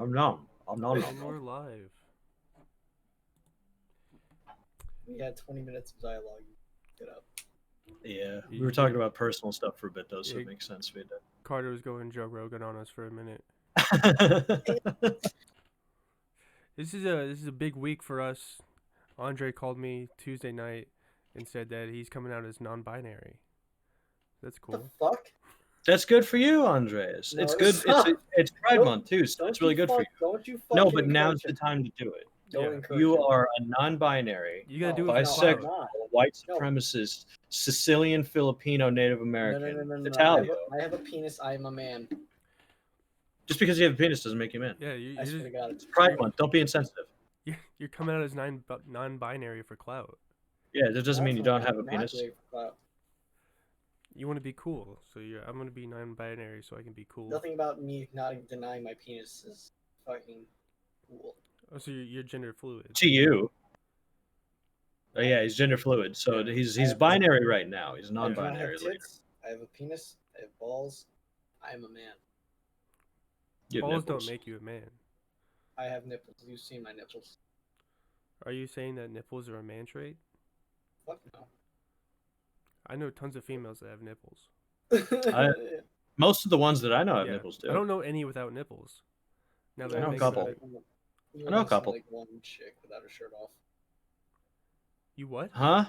I'm numb. I'm And we're live. We had 20 minutes of dialogue. Get up. Yeah, we You were talking did- about personal stuff for a bit though, so Yeah. it makes sense we Carter was going Joe Rogan on us for a minute. did. This is a big week for us. Andre called me Tuesday night and said that he's coming out as non-binary. That's What cool. the fuck? That's good for you, Andreas. No, it's it's good. not. It's Pride Don't- Month too, so Don't it's really good for you. Don't you fucking No, but now's encourage the him. time to do it. Don't Yeah. encourage You him. are a non-binary, You gotta No, do it for bisexual, clout. not. white No. supremacist, Sicilian, Filipino, Native No, American, no. Italian. I have a penis. I am a man. Just because you have a penis doesn't make you a man. Yeah, I swear to God. It's Pride Month. Don't be insensitive. you're coming out as non-binary for clout. Yeah, that doesn't mean you don't have a Not penis. really for clout. You want to be cool, so I'm gonna be non-binary so I can be cool. Nothing about me not denying my penis is fucking cool. Oh, so you're gender fluid. To you. Oh yeah, he's gender fluid, so he's binary right now. He's I do not non-binary have later. tits. I have a penis. I have balls. I am a man. You have Balls nipples. don't make you a man. I have nipples. You've seen my nipples. Are you saying that nipples are a man trait? Fuck no. I know tons of females that have nipples. Most of the ones that I know have Yeah. nipples too. I don't know any without nipples. Now that I I know a think couple. about it. You I know a only seen, couple. Like one chick without her shirt off. You what? Huh?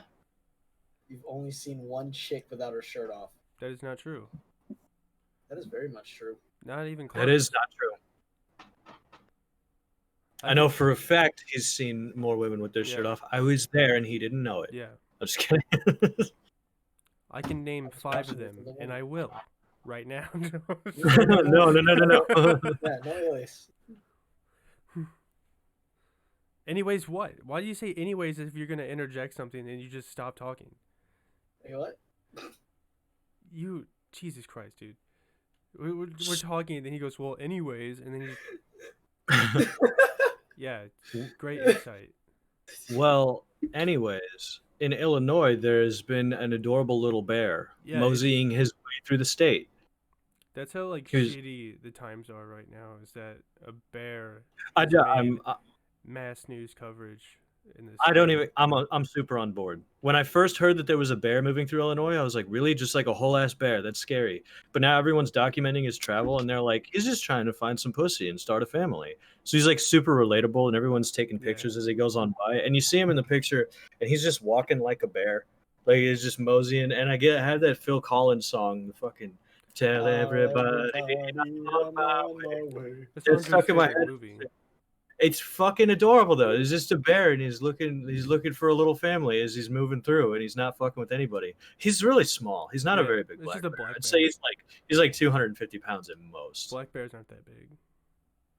You've only seen one chick without her shirt off. That is not true. That is very much true. Not even close. That is not true. I know for a fact he's seen more women with their shirt Yeah. off. I was there and he didn't know it. Yeah. I'm just kidding. I can name That's 5 of possible them, for the and woman. I will. Right now. no. Yeah, no alias. Anyways, what? Why do you say anyways if you're gonna interject something and you just stop talking? Hey, what? You, Jesus Christ, dude. We're talking, and then he goes, well, anyways, and then he, yeah, great insight. Well, anyways, in Illinois, there's been an adorable little bear Yeah, moseying his way through the state. That's how like Here's- shitty the times are right now. Is that a bear? I, has I'm, made mass news coverage in this. I don't even. I'm super on board. When I first heard that there was a bear moving through Illinois, I was like, really, just like a whole ass bear? That's scary. But now everyone's documenting his travel, and they're like, he's just trying to find some pussy and start a family. So he's like super relatable, and everyone's taking Yeah. pictures as he goes on by. And you see him in the picture, and he's just walking like a bear, like he's just moseying. And I had that Phil Collins song, the fucking "Tell Everybody." I'm on my way. That's It's stuck in my favorite head. movie. It's fucking adorable though. It's just a bear, and he's looking for a little family as he's moving through, and he's not fucking with anybody. He's really small. He's not a Yeah, very big it's black just a bear. black I'd say bear. he's like 250 pounds at most. Black bears aren't that big.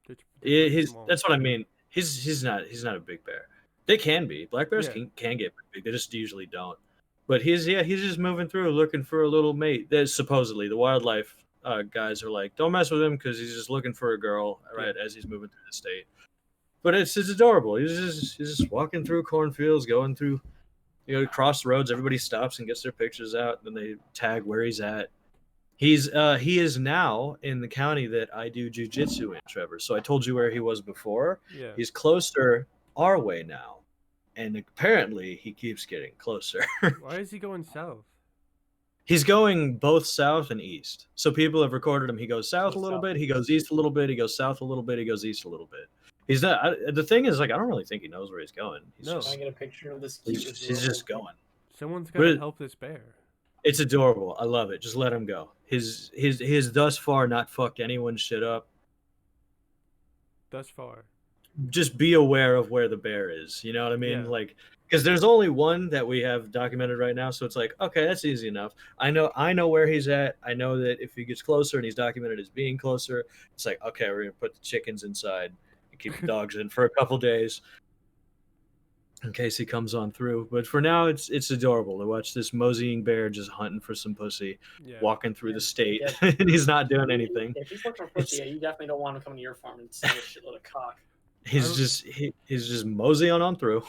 They're Yeah, pretty small. that's what I mean. He's not a big bear. They can be. Black bears Yeah. can get big. They just usually don't. But he's just moving through looking for a little mate. There's supposedly the wildlife guys are like, don't mess with him because he's just looking for a girl right as he's moving through the state. But it's adorable. He's just walking through cornfields, going through, across the roads. Everybody stops and gets their pictures out. Then they tag where he's at. He is now in the county that I do jujitsu in, Trevor. So I told you where he was before. Yeah. He's closer our way now, and apparently he keeps getting closer. Why is he going south? He's going both south and east. So people have recorded him. He goes south a little bit. He goes east a little bit. He goes south a little bit. He goes east a little bit. He's not. The thing is, like, I don't really think he knows where he's going. He's No. Can I just, get a picture of this? he's just going. Someone's got to But- help this bear. It's adorable. I love it. Just let him go. His thus far not fucked anyone's shit up. Thus far. Just be aware of where the bear is. You know what I mean? Yeah. Like, because there's only one that we have documented right now, so it's like, okay, that's easy enough. I know where he's at. I know that if he gets closer and he's documented as being closer, it's like, okay, we're gonna put the chickens inside and keep the dogs in for a couple days in case he comes on through. But for now, it's adorable to watch this moseying bear just hunting for some pussy, Yeah. walking through the state, Yeah. and he's not doing anything. If he's looking for pussy, yeah, you definitely don't want him coming to your farm and seeing a shitload of cock. He's just moseying on through.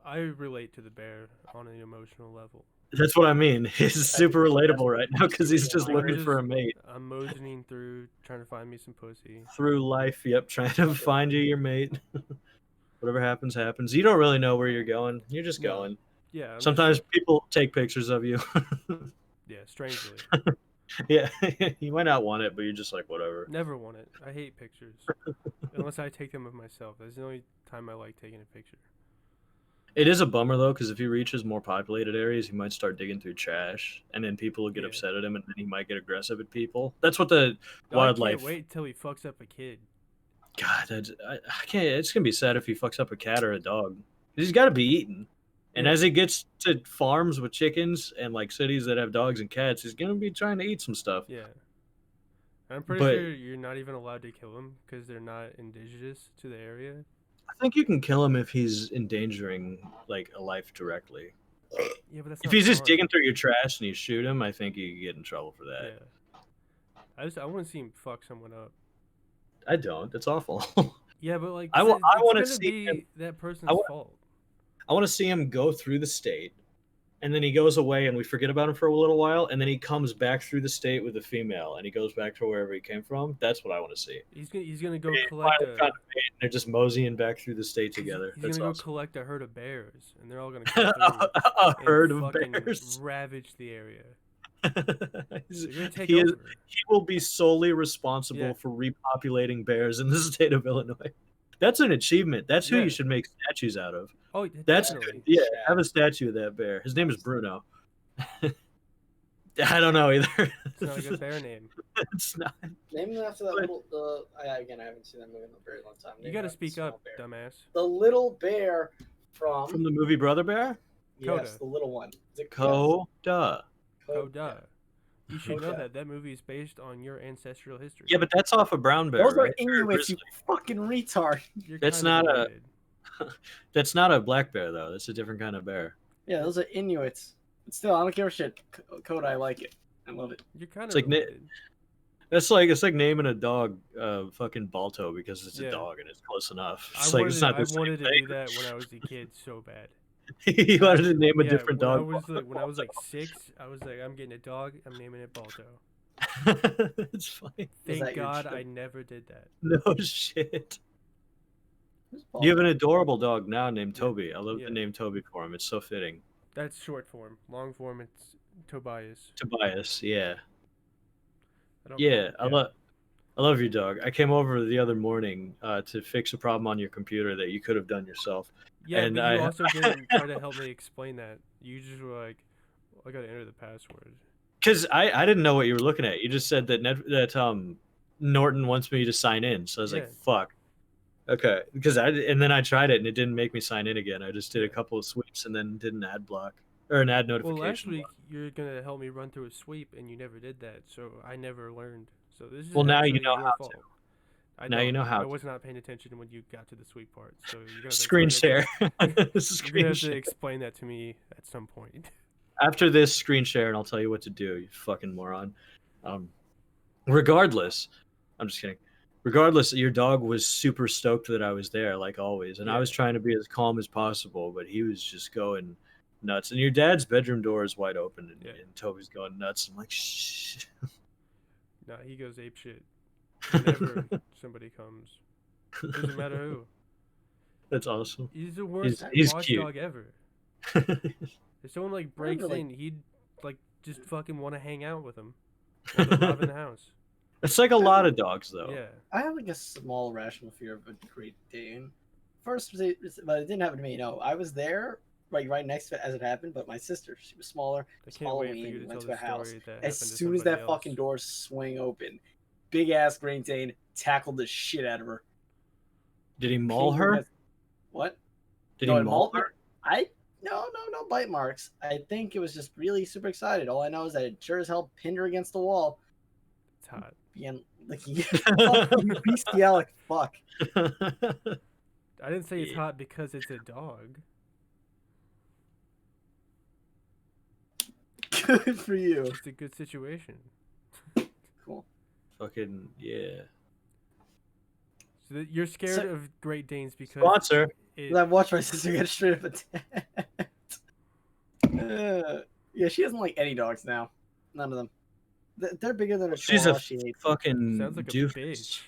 I relate to the bear on an emotional level. That's what I mean. He's super relatable right now because he's just Yeah, looking for a mate I'm mosening through trying to find me some pussy. through life. Yep, trying to find you your mate. Whatever happens, happens. You don't really know where you're going. You're just No. going. Yeah, I'm Sometimes just, people take pictures of you. yeah, strangely. Yeah, you might not want it, but you're just like, whatever. Never want it. I hate pictures. Unless I take them of myself. That's the only time I like taking a picture. It is a bummer though, because if he reaches more populated areas, he might start digging through trash, and then people will get Yeah. upset at him, and then he might get aggressive at people. That's what the No, I wildlife. can't wait till he fucks up a kid. God, I can't. It's gonna be sad if he fucks up a cat or a dog. He's got to be eaten. And Yeah. as he gets to farms with chickens and like cities that have dogs and cats, he's gonna be trying to eat some stuff. Yeah. I'm pretty But- sure you're not even allowed to kill them because they're not indigenous to the area. I think you can kill him if he's endangering like a life directly. Yeah, but that's If not he's just fun. digging through your trash and you shoot him, I think you could get in trouble for that. Yeah. I want to see him fuck someone up. I don't. It's awful. Yeah, but like I it's wanna gonna see be him- that person's wa- fault. I want to see him go through the state, and then he goes away, and we forget about him for a little while, and then he comes back through the state with a female, and he goes back to wherever he came from. That's what I want to see. He's gonna go They collect finally found a mate, and they're just moseying back through the state together. He's That's gonna go awesome. collect a herd of bears, and they're all gonna come through A and herd of fucking bears. ravage the area. He's- They're gonna take he, is- over. he will be solely responsible Yeah. for repopulating bears in the state of Illinois. That's an achievement. That's who Yeah. you should make statues out of. Oh, That's definitely. yeah. Have a statue of that bear. His name is Bruno. I don't know either. It's not a good bear name. It's not. Name them after that little. Again, I haven't seen that movie in a very long time. You Name gotta them after the speak small up, bear. dumbass. The little bear from. From the movie Brother Bear? Yes, Coda. the little one. Is it Coda. Coda? Oh, duh. You should know Okay. that that movie is based on your ancestral history. Yeah, but that's off a brown bear. Those are right? Inuits, you fucking retard. You're that's kinda not a- related. That's not a black bear though. That's a different kind of bear. Yeah, those are Inuits. But still, I don't give a shit. Coda, I like it. I love it. You're kind of It's like related. It's like naming a dog fucking Balto because it's Yeah. a dog and it's close enough. I It's like wanted, it's not I the same wanted to thing. do that when I was a kid so bad. He wanted to name a Yeah, different when dog. when I was like 6, I was like, I'm getting a dog. I'm naming it Balto. It's funny. Was Thank that your God shit? I never did that. No shit. Who's You have Balto? an adorable dog now named Yeah. Toby. I love Yeah. the name Toby for him. It's so fitting. That's short form. Long form, it's Tobias. Tobias, yeah. I don't Yeah, call I love your dog. I came over the other morning to fix a problem on your computer that you could have done yourself. Yeah, and but you I- also didn't try to help me explain that. You just were like, I gotta enter the password. Because I didn't know what you were looking at. You just said that Norton wants me to sign in. So I was Yeah. like, fuck. Okay. And then I tried it and it didn't make me sign in again. I just did a couple of sweeps and then did an ad block or an ad notification. Well, last week block. you're gonna help me run through a sweep, and you never did that, so I never learned. So this is Well, now you actually know your how to. fault. I Now you don't. know how I to. was not paying attention when you got to the sweep part, so you're gonna Screen share. You're gonna Screen have to share. explain that to me at some point. After this, screen share and I'll tell you what to do, you fucking moron. Regardless, I'm just kidding. Regardless, your dog was super stoked that I was there, like always. And I Yeah. was trying to be as calm as possible, but he was just going nuts. And your dad's bedroom door is wide open, and, Yeah. and Toby's going nuts. I'm like, shh. Nah, he goes ape shit whenever somebody comes. Doesn't matter who. That's awesome. He's the worst he's cute. watchdog ever. If someone like breaks like- in, he'd like just fucking want to hang out with him while they're robbing the house. It's like a lot of dogs, though. Yeah. I have like a small rational fear of a Great Dane. First, but it didn't happen to me. No, I was there, right next to it as it happened. But my sister, she was smaller. I It's can't wait for you Halloween. to Went tell to a the house. story that As happened to soon as that somebody fucking else. door swing open, big ass Great Dane tackled the shit out of her. Did he maul Pinned her? as- What? Did No, he it maul mauled her? No bite marks. I think it was just really super excited. All I know is that it sure as hell pinned her against the wall. It's hot. Being like, you bestialic fuck. I didn't say it's Yeah. hot because it's a dog. Good for you. It's a good situation. Cool. Fucking, yeah. So that you're scared So- of Great Danes because Sponsor. it, I watched my sister get straight up attacked. Yeah, she doesn't like any dogs now. None of them. They're bigger than a She's a chihuahua. She hates. fucking Sounds like a doofus. bitch.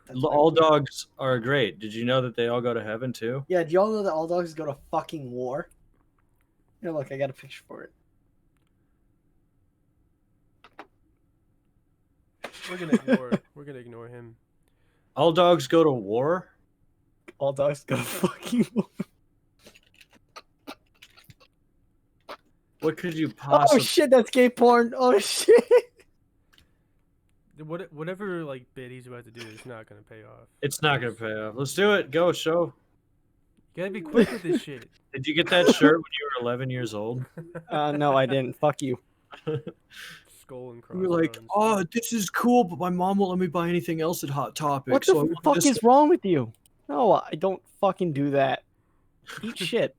That's why- All dogs are great. Did you know that they all go to heaven too? Yeah, do y'all know that all dogs go to fucking war? Here, look, I got a picture for it. We're gonna ignore him. All dogs go to war? All dogs go to fucking war. What could you Oh possibly... shit, that's gay porn. Oh shit. Whatever like bit he's about to do is not gonna pay off. It's not gonna pay off. Let's do it. Go, show. You gotta be quick with this shit. Did you get that shirt when you were 11 years old? No, I didn't. Fuck you. Skull and You crossbones. were like, oh, this is cool, but my mom won't let me buy anything else at Hot Topic. What so I the want fuck this- is wrong with you? No, I don't fucking do that. Eat shit.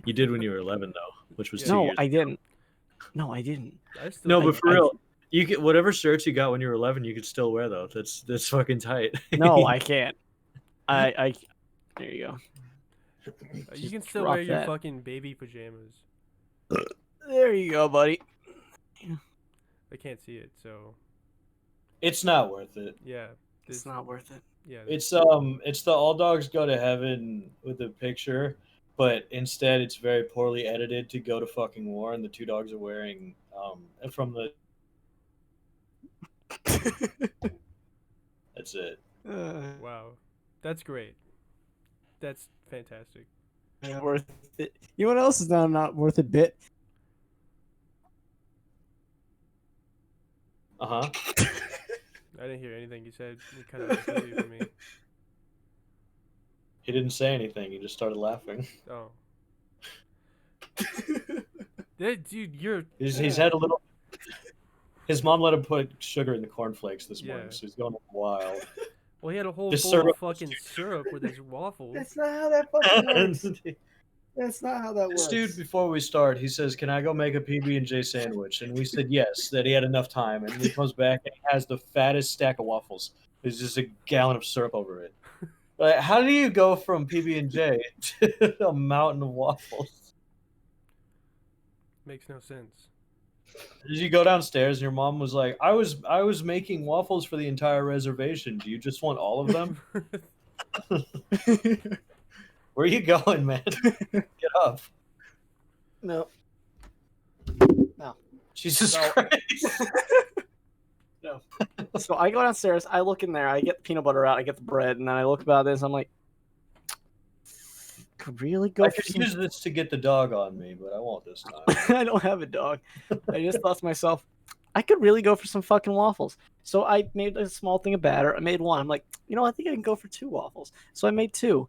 You did when you were 11, though, which was 2 No, years I ago. didn't. No, I didn't. I still No, think- but for real, you get whatever shirts you got when you were 11, you could still wear though. That's fucking tight. No, I can't. I. There you go. you can still drop wear your that. fucking baby pajamas. There you go, buddy. I can't see it, so It's not worth it. yeah. It's not worth it. Yeah. It's the all dogs go to heaven with a picture, but instead it's very poorly edited to go to fucking war, and the two dogs are wearing from the. That's it. Wow. That's great. That's fantastic. Worth it. You know what else is now not worth it? Bit. Uh huh. I didn't hear anything you said. You kind of completely for me. He didn't say anything. He just started laughing. Oh. Yeah, dude, you're He's had a little. His mom let him put sugar in the cornflakes this morning, Yeah. so he's going wild. well. He had a whole The bowl syrup of was fucking syrup with his waffles. That's not how that fucking works. This That's not how that works. dude, before we start, he says, "Can I go make a PB&J sandwich?" And we said yes, that he had enough time. And he comes back and he has the fattest stack of waffles. There's just a gallon of syrup over it. Like, how do you go from PB&J to a mountain of waffles? Makes no sense. Did you go downstairs and your mom was like, I was making waffles for the entire reservation. Do you just want all of them? Where are you going, man? Get up. No. Jesus No. Christ. No. So I go downstairs, I look in there, I get the peanut butter out, I get the bread, and then I look about this, I'm like, could really go I for could some... use this to get the dog on me, but I won't this time. I don't have a dog. I just thought to myself, I could really go for some fucking waffles. So I made a small thing of batter. I made one. I'm like, I think I can go for 2 waffles. So I made 2.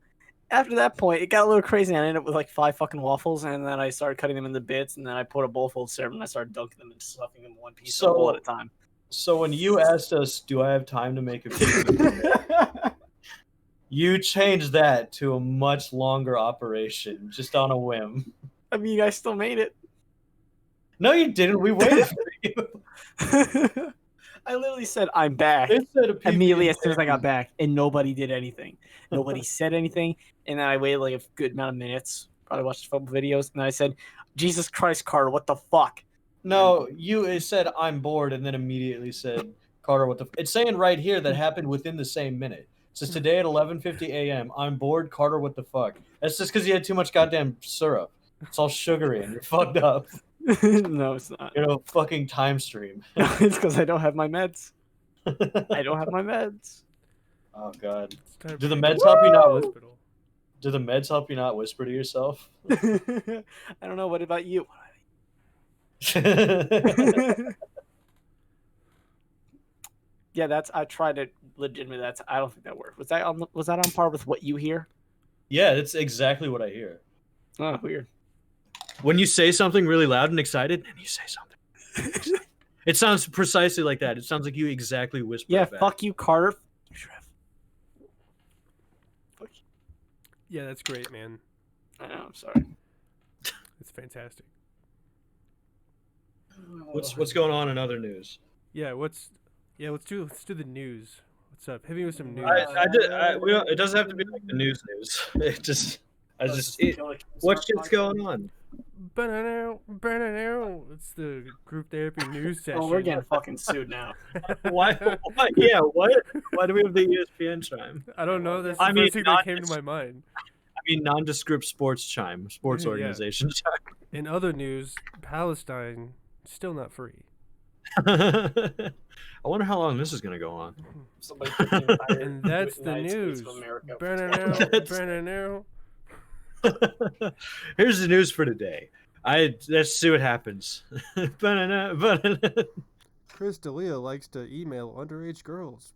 After that point, it got a little crazy. And I ended up with like 5 fucking waffles, and then I started cutting them into bits, and then I put a bowl full of syrup, and I started dunking them and stuffing them one piece of bowl at a time. So when you asked us, do I have time to make a pizza? You changed that to a much longer operation, just on a whim. I mean, I still made it. No, you didn't. We waited for you. I literally said, I'm back. They said a PB&J. Immediately as soon as I got back, and nobody did anything. Nobody said anything, and then I waited like a good amount of minutes. Probably watched a couple videos, and then I said, Jesus Christ, Carter, what the fuck? No, it said I'm bored, and then immediately said Carter. What the? It's saying right here that happened within the same minute. It says today at 11:50 a.m. I'm bored, Carter. What the fuck? That's just because you had too much goddamn syrup. It's all sugary, and you're fucked up. No, it's not. You're a fucking time stream. It's because I don't have my meds. I don't have my meds. Oh god. It's time Do for the you meds to help you go to not? the hospital. Do the meds help you not whisper to yourself? I don't know. What about you? Yeah, I tried to legitimately. I don't think that worked. Was that on par with what you hear? Yeah, that's exactly what I hear. Oh, weird. When you say something really loud and excited, and you say something, it sounds precisely like that. It sounds like you exactly whisper. Yeah, it back. fuck you, Carter. Yeah, that's great, man. I know. I'm sorry. It's fantastic. What's going on in other news? Yeah, let's do the news. What's up? Hit me with some news. It doesn't have to be like the news. What shit's going on? It's the group therapy news session. Oh, we're getting fucking sued now. Why? Yeah, what? Why do we have the ESPN chime? I don't know. That's the I mean, first thing that came to my mind. I mean, nondescript sports chime, sports Yeah. organization chime. In other news, Palestine still not free. I wonder how long this is gonna go on. Somebody put the entire And that's the United States news. of America. Here's the news for today. Let's see what happens. Chris D'Elia likes to email underage girls.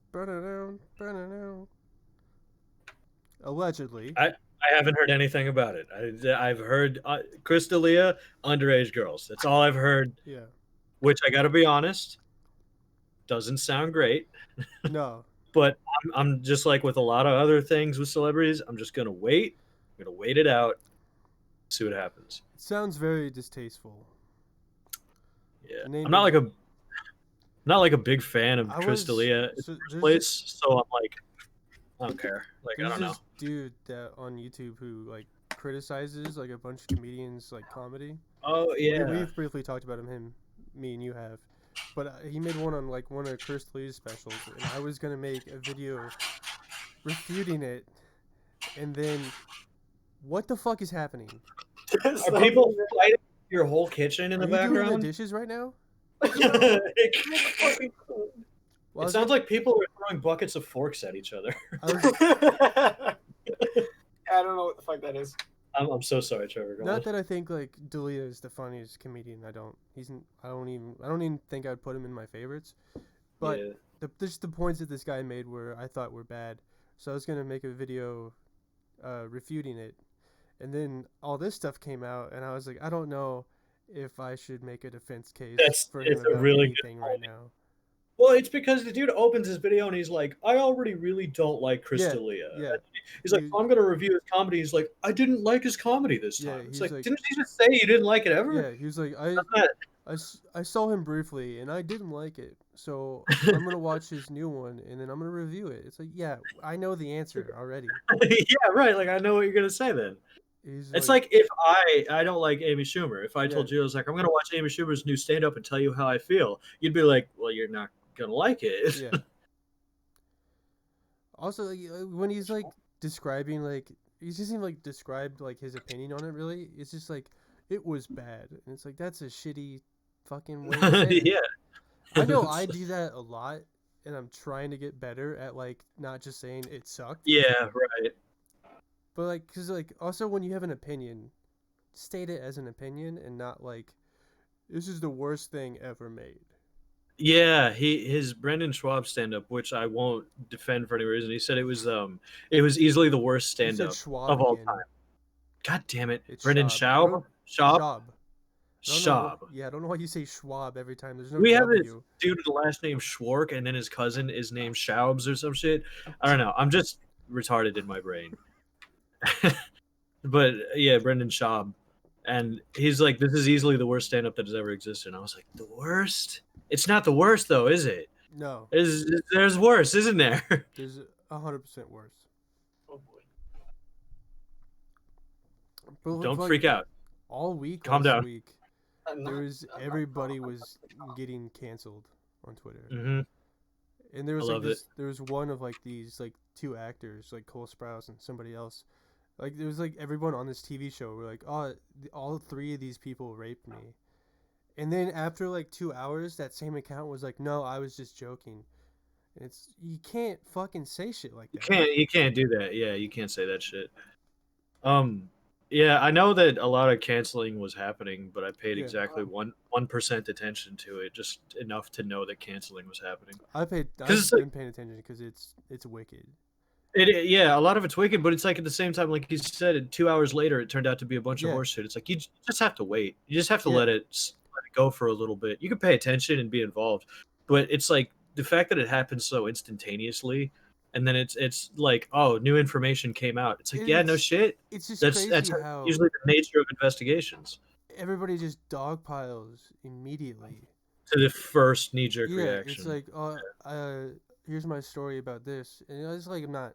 Allegedly. I haven't heard anything about it. I've heard Chris D'Elia, underage girls. That's all I've heard. Yeah. Which I got to be honest, doesn't sound great. No. But I'm just like with a lot of other things with celebrities. I'm just gonna wait. I'm gonna wait it out. See what happens. It sounds very distasteful. Yeah, I'm not like a big fan of Chris D'Elia in the first place. So I'm like, I don't care. Like, I don't know. There's this dude that on YouTube who like criticizes like a bunch of comedians like comedy. Oh yeah. We've briefly talked about him. Me and you have. But he made one on like one of Chris D'Elia's specials, and I was gonna make a video refuting it, and then what the fuck is happening? Are people fighting your whole kitchen in the Are you doing background? the dishes right now? It sounds like people are throwing buckets of forks at each other. I don't know what the fuck that is. I'm so sorry, Trevor. Not that I think like D'Elia is the funniest comedian. I don't even think I'd put him in my favorites. But yeah. Just the points that this guy made were I thought were bad. So I was gonna make a video refuting it. And then all this stuff came out, and I was like, I don't know if I should make a defense case for him about anything right now. Well, it's because the dude opens his video and he's like, I already really don't like Chris D'Elia. Yeah. He's like, I'm going to review his comedy. He's like, I didn't like his comedy this time. Yeah, it's like, didn't you just say you didn't like it ever? Yeah, he was like, I saw him briefly, and I didn't like it. So I'm going to watch his new one, and then I'm going to review it. It's like, yeah, I know the answer already. Yeah, right. Like, I know what you're going to say then. It's like if I don't like Amy Schumer. If I told you, I was like, I'm going to watch Amy Schumer's new stand-up and tell you how I feel, you'd be like, well, you're not going to like it. Yeah. Also, like, when he's, like, describing, like, he doesn't even, like, describe, like, his opinion on it, really. It's just, like, it was bad. And it's like, that's a shitty fucking way to say it. Yeah. I know I do that a lot, and I'm trying to get better at, like, not just saying it sucked. Yeah, right. But, like, because, like, also when you have an opinion, state it as an opinion and not, like, this is the worst thing ever made. Yeah, his Brendan Schwab stand-up, which I won't defend for any reason. He said it was easily the worst stand-up of all time. God damn it, it's Brendan Schaub. Schaub. Yeah, I don't know why you say Schwab every time. There's no. We have this dude with the last name Schwark, and then his cousin is named Schaubs or some shit. I don't know. I'm just retarded in my brain. But yeah, Brendan Schaub, and he's like, "This is easily the worst stand-up that has ever existed." And I was like, "The worst? It's not the worst, though, is it?" No. There's worse, isn't there? There's 100% worse. Oh boy. But don't freak out. All week, calm down. Everybody was getting canceled on Twitter. Mm-hmm. And there was there was one of like these like two actors, like Cole Sprouse and somebody else. Like there was like everyone on this TV show were like, oh, all three of these people raped me. And then after like 2 hours, that same account was like, no, I was just joking. You can't fucking say shit like that. You can't do that. Yeah, you can't say that shit. Yeah, I know that a lot of canceling was happening, but I paid exactly 1% attention to it, just enough to know that canceling was happening. I've been paying attention because it's wicked. Yeah, a lot of it's wicked, but it's like at the same time, like you said, 2 hours later, it turned out to be a bunch of horseshit. It's like you just have to wait. You just have to let it go for a little bit. You can pay attention and be involved, but it's like the fact that it happens so instantaneously. And then it's like, oh, new information came out. It's like, no shit. It's just that's how usually the nature of investigations. Everybody just dogpiles immediately to the first knee-jerk reaction. It's like, here's my story about this, and it's like I'm not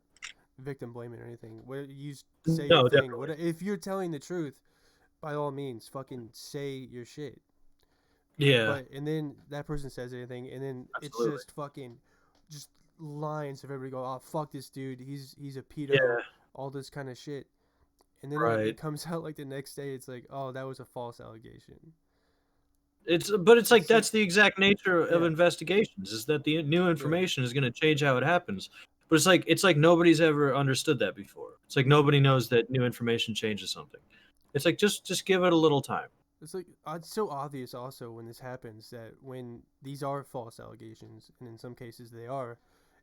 victim blaming or anything. What you say, if you're telling the truth, by all means, fucking say your shit. Yeah, And then that person says anything, and then absolutely. it's just fucking, just lines of everybody go, oh fuck this dude, he's a pedo, Yeah, all this kind of shit, and then right. it comes out like the next day, it's like, oh, that was a false allegation. But it's like It's like, that's the exact nature of yeah, investigations, is that the new yeah. information is going to change how it happens. But it's like nobody's ever understood that before. It's like nobody knows that new information changes something. It's like just give it a little time. It's like it's so obvious also when this happens that when these are false allegations, and in some cases they are,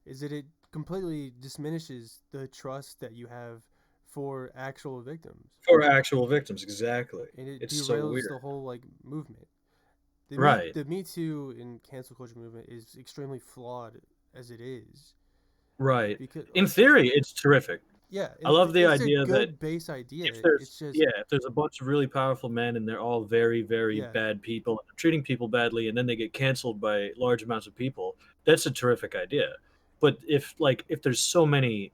is that it completely diminishes the trust that you have for actual victims, For actual victims, exactly. and it It's so derails the weird. whole like movement. Right. The Me Too and cancel culture movement is extremely flawed as it is, Right. because In like, theory, it's terrific. yeah, I love the it's a idea that good base idea. if there's It's just, yeah, if there's a bunch of really powerful men and they're all very, very yeah, bad people and they're treating people badly and then they get canceled by large amounts of people, that's a terrific idea. But if there's so many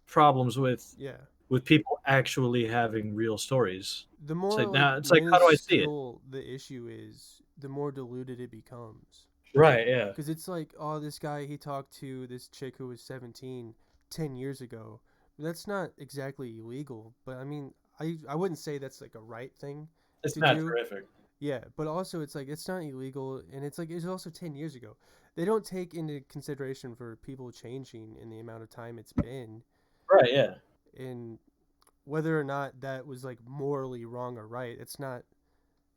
problems yeah. with people actually having real stories, The it's more like like now it's like how do I see it? minuscule the issue is, the more diluted it becomes. Right, yeah. Because it's like, oh, this guy, he talked to this chick who was 17 10 years ago. That's not exactly illegal, but I mean, I wouldn't say that's like a right thing It's to not do. terrific. Yeah, but also it's like it's not illegal, and it's like it's also 10 years ago. They don't take into consideration for people changing in the amount of time it's been, Right, yeah. and whether or not that was like morally wrong or right. It's not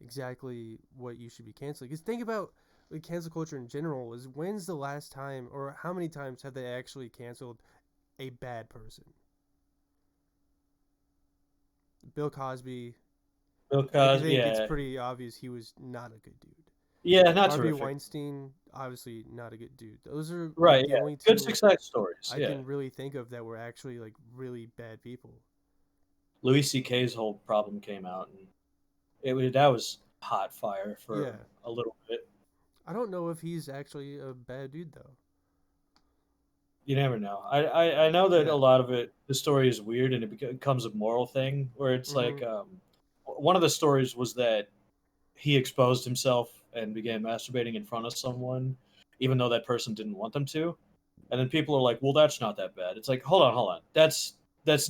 exactly what you should be canceling. Because think about like cancel culture in general, is when's the last time or how many times have they actually canceled a bad person? Bill Cosby, Bill I Cosby, think it's yeah. pretty obvious he was not a good dude. Yeah, not Harvey terrific. Weinstein, obviously not a good dude. Those are like Right, the yeah. only Good two success stories. I Yeah. can really think of that were actually like really bad people. Louis C.K.'s whole problem came out, and that was hot fire Yeah. for a little bit. I don't know if he's actually a bad dude though. You never know. I know that Yeah. a lot of it, the story is weird, and it becomes a moral thing where it's Mm-hmm. like one of the stories was that he exposed himself and began masturbating in front of someone, even though that person didn't want them to. And then people are like, "Well, that's not that bad." It's like, hold on, that's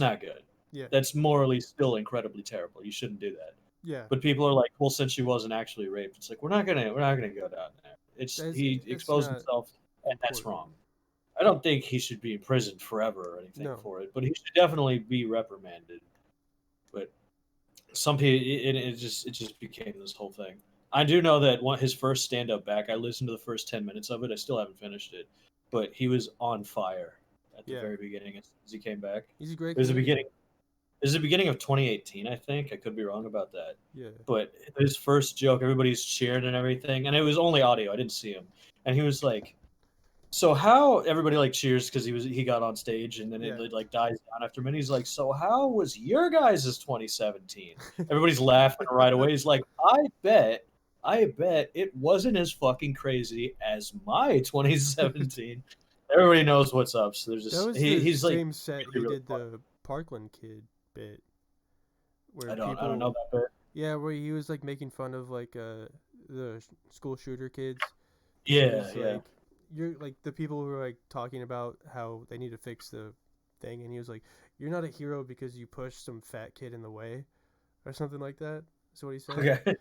not good. Yeah. That's morally still incredibly terrible. You shouldn't do that. Yeah. But people are like, "Well, since she wasn't actually raped," it's like we're not gonna go down there. It's he That's exposed not himself, and that's important. wrong. I don't think he should be imprisoned forever or anything No. for it, but he should definitely be reprimanded. But some people, it just became this whole thing. I do know that his first stand up back, I listened to the first 10 minutes of it. I still haven't finished it, but he was on fire at the Yeah. very beginning as he came back. He's a great It was the comedian. beginning. It was the beginning of 2018, I think. I could be wrong about that. Yeah. But his first joke, everybody's cheering and everything, and it was only audio. I didn't see him, and he was like, so how everybody like cheers because he got on stage and then Yeah. it like dies down after a minute. He's like, so how was your guys' 2017? Everybody's laughing right away. He's like, I bet it wasn't as fucking crazy as my 2017. Everybody knows what's up. So there's That just was the he's like same set really, he really did funny. the Parkland kid bit, where I don't people, know that bit. yeah, where he was like making fun of like the school shooter kids. Yeah, He's yeah. like, you're like the people who are like talking about how they need to fix the thing, and he was like, you're not a hero because you pushed some fat kid in the way, or something like that. That's what he said. Okay.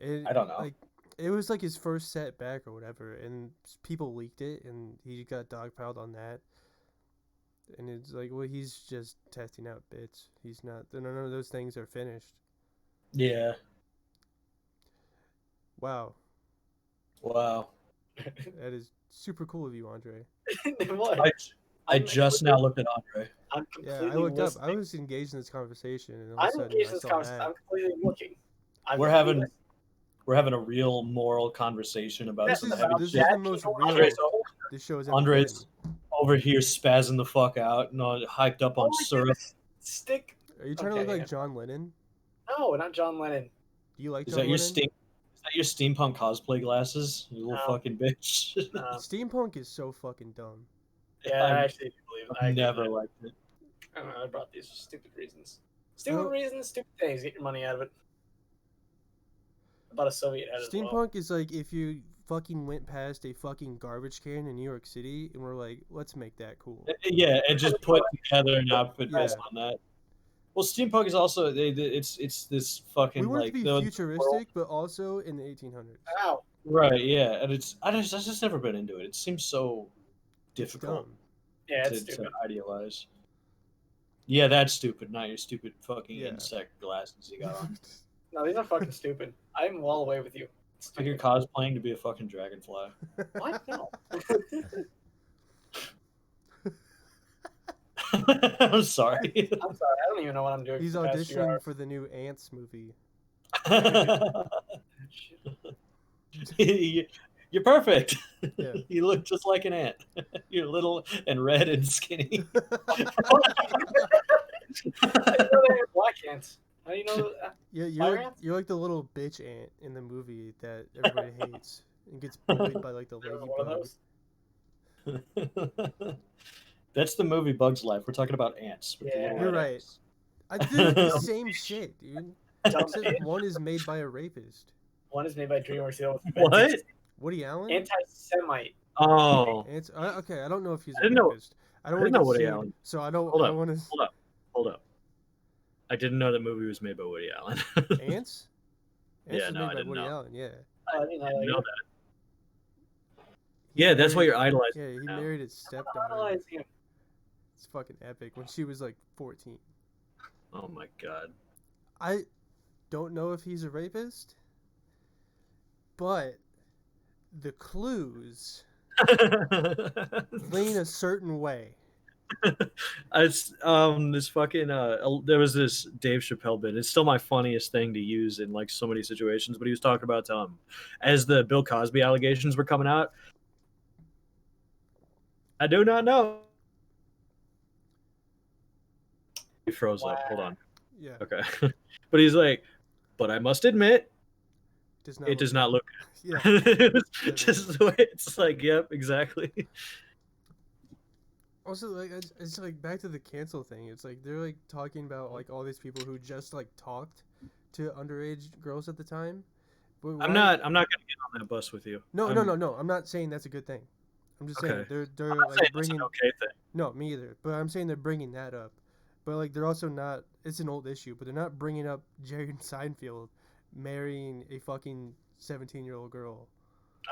And I don't know. like it was like his first set back or whatever, and people leaked it, and he got dogpiled on that. And it's like, well, he's just testing out bits. He's not. None of those things are finished. Yeah. Wow, Wow. that is super cool of you, Andre. What? I just now looked at Andre. I'm Yeah, completely I looked up. listening. I was engaged in this conversation, and all of a I'm sudden engaged I in this saw conversation. that. I'm completely looking. We're having a real moral conversation about This some is- heavy This shit. is the most real Andre's, this show has ever Andre's been. over here spazzing the fuck out and all hyped up on Oh my syrup. goodness. Stick. Are you trying to look Okay, like John Lennon? No, not John Lennon. Do you like Is John that your Lennon? steampunk cosplay glasses? You little No. fucking bitch. Steampunk is so fucking dumb. Yeah, I'm- I actually do believe it. I agree Never with liked it. it. I don't know. I brought these for stupid reasons. Stupid Oh. reasons, stupid things. Get your money out of it. about a Soviet head as well. Steampunk is like if you fucking went past a fucking garbage can in New York City and we're like, let's make that cool. Yeah, and just put together an outfit Yeah. based on that. Well, steampunk is also it's this fucking We want like it to be futuristic, but also in the 1800s. Ow. right, yeah, and I just never been into it. It seems so difficult Dumb. Yeah, it's to stupid. idealize. Yeah, that's stupid. Not your stupid fucking Yeah. insect glasses you got on. No, these are fucking stupid. I'm well away with you. It's Like you're stupid. cosplaying to be a fucking dragonfly. What? No. I'm sorry. I'm sorry. I don't even know what I'm doing. He's for the past few auditioning hours. for the new Ants movie. You're perfect. Yeah. You look just like an ant. You're little and red and skinny. I didn't know they had black ants. How do you know? Yeah, Fire you're ants? you're like the little bitch ant in the movie that everybody hates and gets bullied by like the You're one of ladybug. those. That's the movie Bug's Life. We're talking about ants. with the Yeah. little You're red right. ants. I did the same shit, dude. Dumb Except ant. one is made by a rapist. One is made by DreamWorks. The other was What? Woody Allen? Anti-Semite. Oh, Okay, I don't know if he's I a didn't know- rapist. I don't I want didn't to know get Woody sued, Allen. so I don't. Hold I up. want to. Hold up. I didn't know that movie was made by Woody Allen. Ants? Yeah, is no, made I by didn't Woody know. Allen. Yeah. Oh, I didn't know I didn't know that. that. Yeah, that's why you're idolizing. Yeah, he now. married his I'm stepdaughter. analyzing him. It's fucking epic. When she was like 14. Oh my god. I don't know if he's a rapist, but the clues lean a certain way. It's this fucking there was this Dave Chappelle bit. It's still my funniest thing to use in like so many situations, but he was talking about as the Bill Cosby allegations were coming out. I do not know. He froze up. Hold on. Yeah. Okay. But he's like, but I must admit, it does not look Yeah. good. Just the way it's like, yep, exactly. Also, like, it's like back to the cancel thing. It's like they're like talking about like all these people who just like talked to underage girls at the time. But I'm not gonna get on that bus with you. No. I'm not saying that's a good thing. I'm just saying Okay. they're I'm not like saying it's bringing. an okay thing. No, me either. But I'm saying they're bringing that up. But like they're also not. It's an old issue, but they're not bringing up Jerry Seinfeld marrying a fucking 17-year-old girl.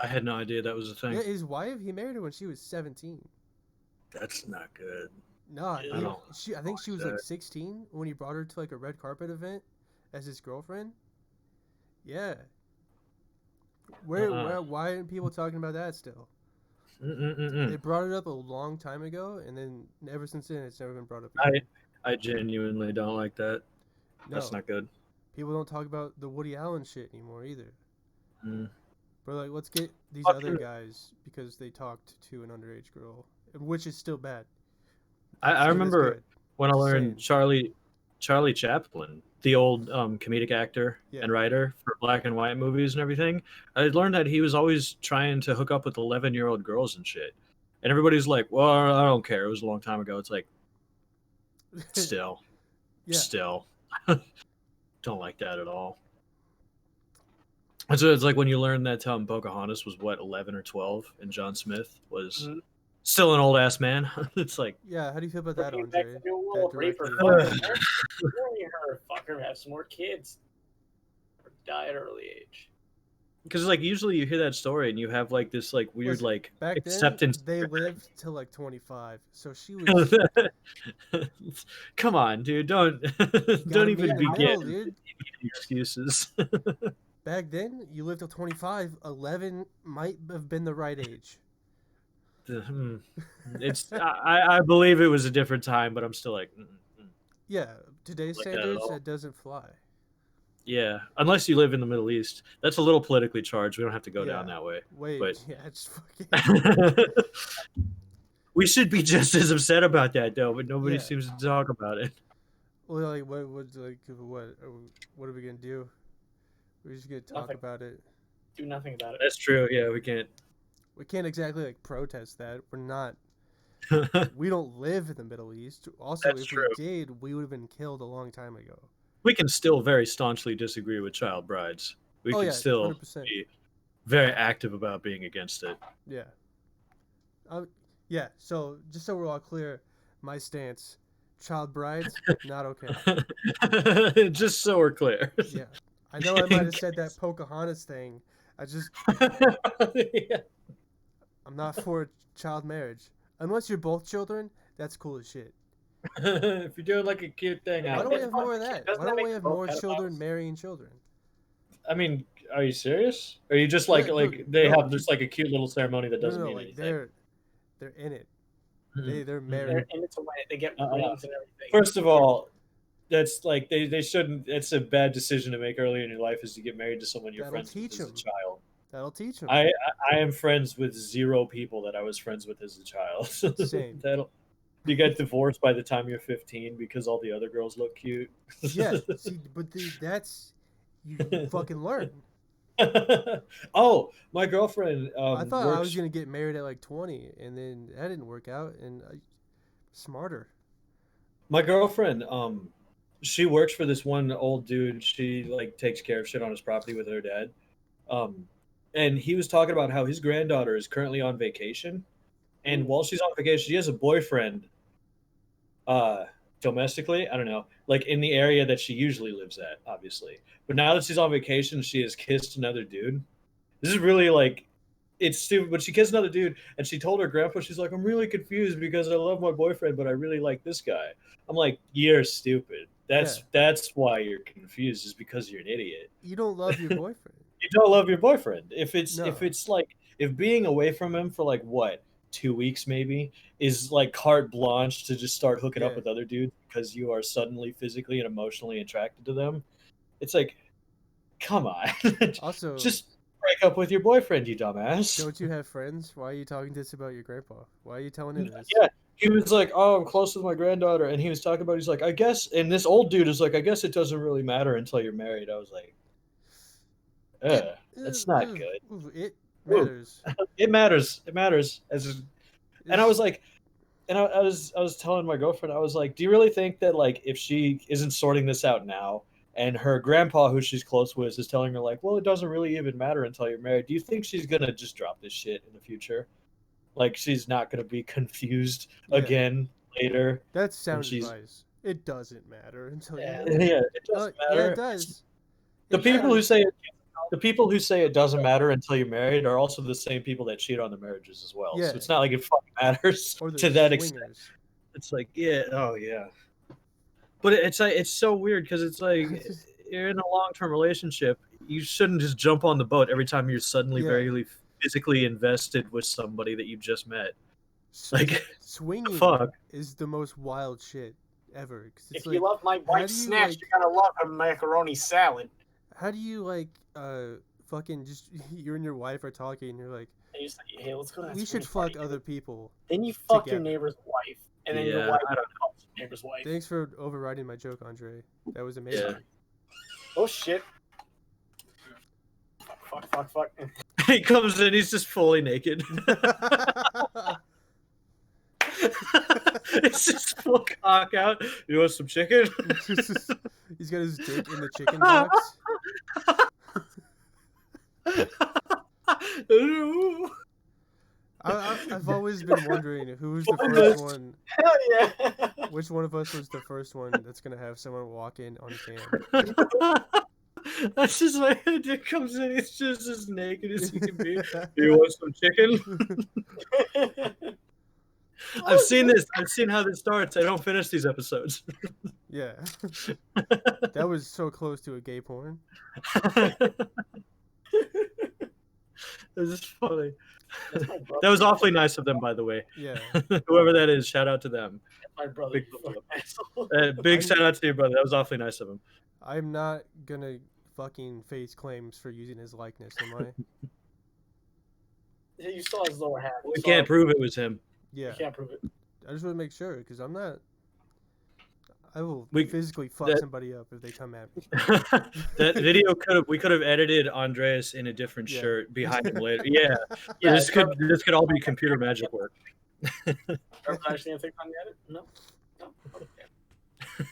I had no idea that was a thing. Yeah, his wife. He married her when she was 17. That's not good. No, Yeah. I think she was that. like 16 when he brought her to like a red carpet event as his girlfriend. Yeah. Why aren't people talking about that still? They brought it up a long time ago, and then ever since then, it's never been brought up again. I genuinely don't like that. No, That's not good. people don't talk about the Woody Allen shit anymore either. Mm. But like, let's get these Fuck other you. guys because they talked to an underage girl, which is still bad. I Still is remember good. when I Just learned Charlie Chaplin, the old comedic actor Yeah. and writer for black and white movies and everything. I learned that he was always trying to hook up with 11-year-old girls and shit. And everybody's like, well, I don't care. It was a long time ago. It's like, still. Yeah. Still. Don't like that at all. And so it's like when you learn that Pocahontas was, 11 or 12, and John Smith was Mhm. still an old-ass man. It's like, Yeah, how do you feel about that, Bringing back Andre? the new world, That rape her, directly- fuck her, marry her, fuck her, have some more kids, or die at an early age. because like usually you hear that story and you have like this like weird Listen, like Back acceptance. then, they lived till like 25, so she was Come on, dude! Don't gotta meet even in the middle, begin dude. excuses. Back then, you lived till 25. 11 might have been the right age. It's I believe it was a different time, but I'm still like, Yeah, today's Like that at standards, all. it doesn't fly. yeah. Unless you live in the Middle East, that's a little politically charged. We don't have to go down Yeah. that way. Wait, But- yeah, it's fucking. We should be just as upset about that though, but nobody Yeah. seems to talk about it. Well, like, what are we gonna do? We're just gonna talk Nothing. about it. Do nothing about it. That's true. Yeah, we can't. We can't exactly like protest that. We're not. We don't live in the Middle East. Also, That's if true. we did, we would have been killed a long time ago. We can still very staunchly disagree with child brides. we could still 100%. be very active about being against it. Yeah. Yeah. So just so we're all clear, my stance: child brides, not okay. Just so we're clear. Yeah. I know I might have said that Pocahontas thing. Yeah. I'm not for child marriage. Unless you're both children, that's cool as shit. If you're doing like a cute thing, Why don't we have more of that? Why don't we have more children marrying children? I mean, are you serious? Or are you just like they have just like a cute little ceremony that doesn't mean anything? They're in it. They're married. They're in it to win it. They get rings and everything. First of all, that's like they shouldn't. It's a bad decision to make early in your life is to get married to someone you're friends with as a child. That'll teach them. I am friends with 0 people that I was friends with as a child. Same. You get divorced by the time you're 15 because all the other girls look cute. Yeah, see, but that's you fucking learn. Oh, my girlfriend. I thought I was gonna get married at like 20, and then that didn't work out. And smarter. My girlfriend, she works for this one old dude. She like takes care of shit on his property with her dad. And he was talking about how his granddaughter is currently on vacation, and while she's on vacation, she has a boyfriend. Domestically, I don't know, like in the area that she usually lives at, obviously. But now that she's on vacation, she has kissed another dude. This is really like, it's stupid, but she kissed another dude, and she told her grandpa, she's like, I'm really confused because I love my boyfriend, but I really like this guy. I'm like, you're stupid. That's why you're confused, is because you're an idiot. You don't love your boyfriend. You don't love your boyfriend. If being away from him for like what, 2 weeks maybe, is like carte blanche to just start hooking up with other dudes because you are suddenly physically and emotionally attracted to them, it's like, come on. Also, just break up with your boyfriend, you dumbass. Don't you have friends? Why are you talking to us about your grandpa? Why are you telling him this? Yeah, he was like, oh, I'm close with my granddaughter, and he was talking about, he's like, I guess, and this old dude is like, I guess it doesn't really matter until you're married. I was like, that's not good. It matters. It matters. It matters. And I was like, and I was telling my girlfriend, I was like, do you really think that like if she isn't sorting this out now, and her grandpa, who she's close with, is telling her like, well, it doesn't really even matter until you're married, do you think she's gonna just drop this shit in the future? Like she's not gonna be confused again later? That's sound advice. It doesn't matter until you're married. Yeah, it doesn't matter. Yeah, it does. The people who say it doesn't matter until you're married are also the same people that cheat on their marriages as well. Yeah. So it's not like it fucking matters to that extent. It's like, but it's like, it's so weird because it's like you're in a long-term relationship. You shouldn't just jump on the boat every time you're suddenly very physically invested with somebody that you just met. Like swinging is the most wild shit ever. If you love my wife's snatch, you're gonna love her macaroni salad. How do you fucking just you and your wife are talking and you're like, hey, let's go. We should fuck other people. Then you fuck your neighbor's wife, and then your wife fucks your neighbor's wife. Thanks for overriding my joke, Andre. That was amazing. Yeah. Oh shit! Fuck! He comes in, he's just fully naked. It's just full cock out. You want some chicken? He's got his dick in the chicken box. I've always been wondering who's the first one. Hell yeah! Which one of us was the first one that's gonna have someone walk in on cam? That's just like the dick comes in. He's just as naked as he can be. Do you want some chicken? I've seen this. I've seen how this starts. I don't finish these episodes. Yeah. That was so close to a gay porn. This is funny. That was awfully nice of them, by the way. Yeah. Whoever that is, shout out to them. My brother. Big shout out to your brother. That was awfully nice of him. I'm not gonna fucking face claims for using his likeness, am I? Yeah, you saw his lower half. We can't prove it was him. Yeah. You can't prove it. I just want to make sure, because I'm not... I will physically fuck somebody up if they come at me. That video we could have edited Andreas in a different shirt behind him later. Yeah. This could all be computer magic work. Actually take time to edit? No. Okay.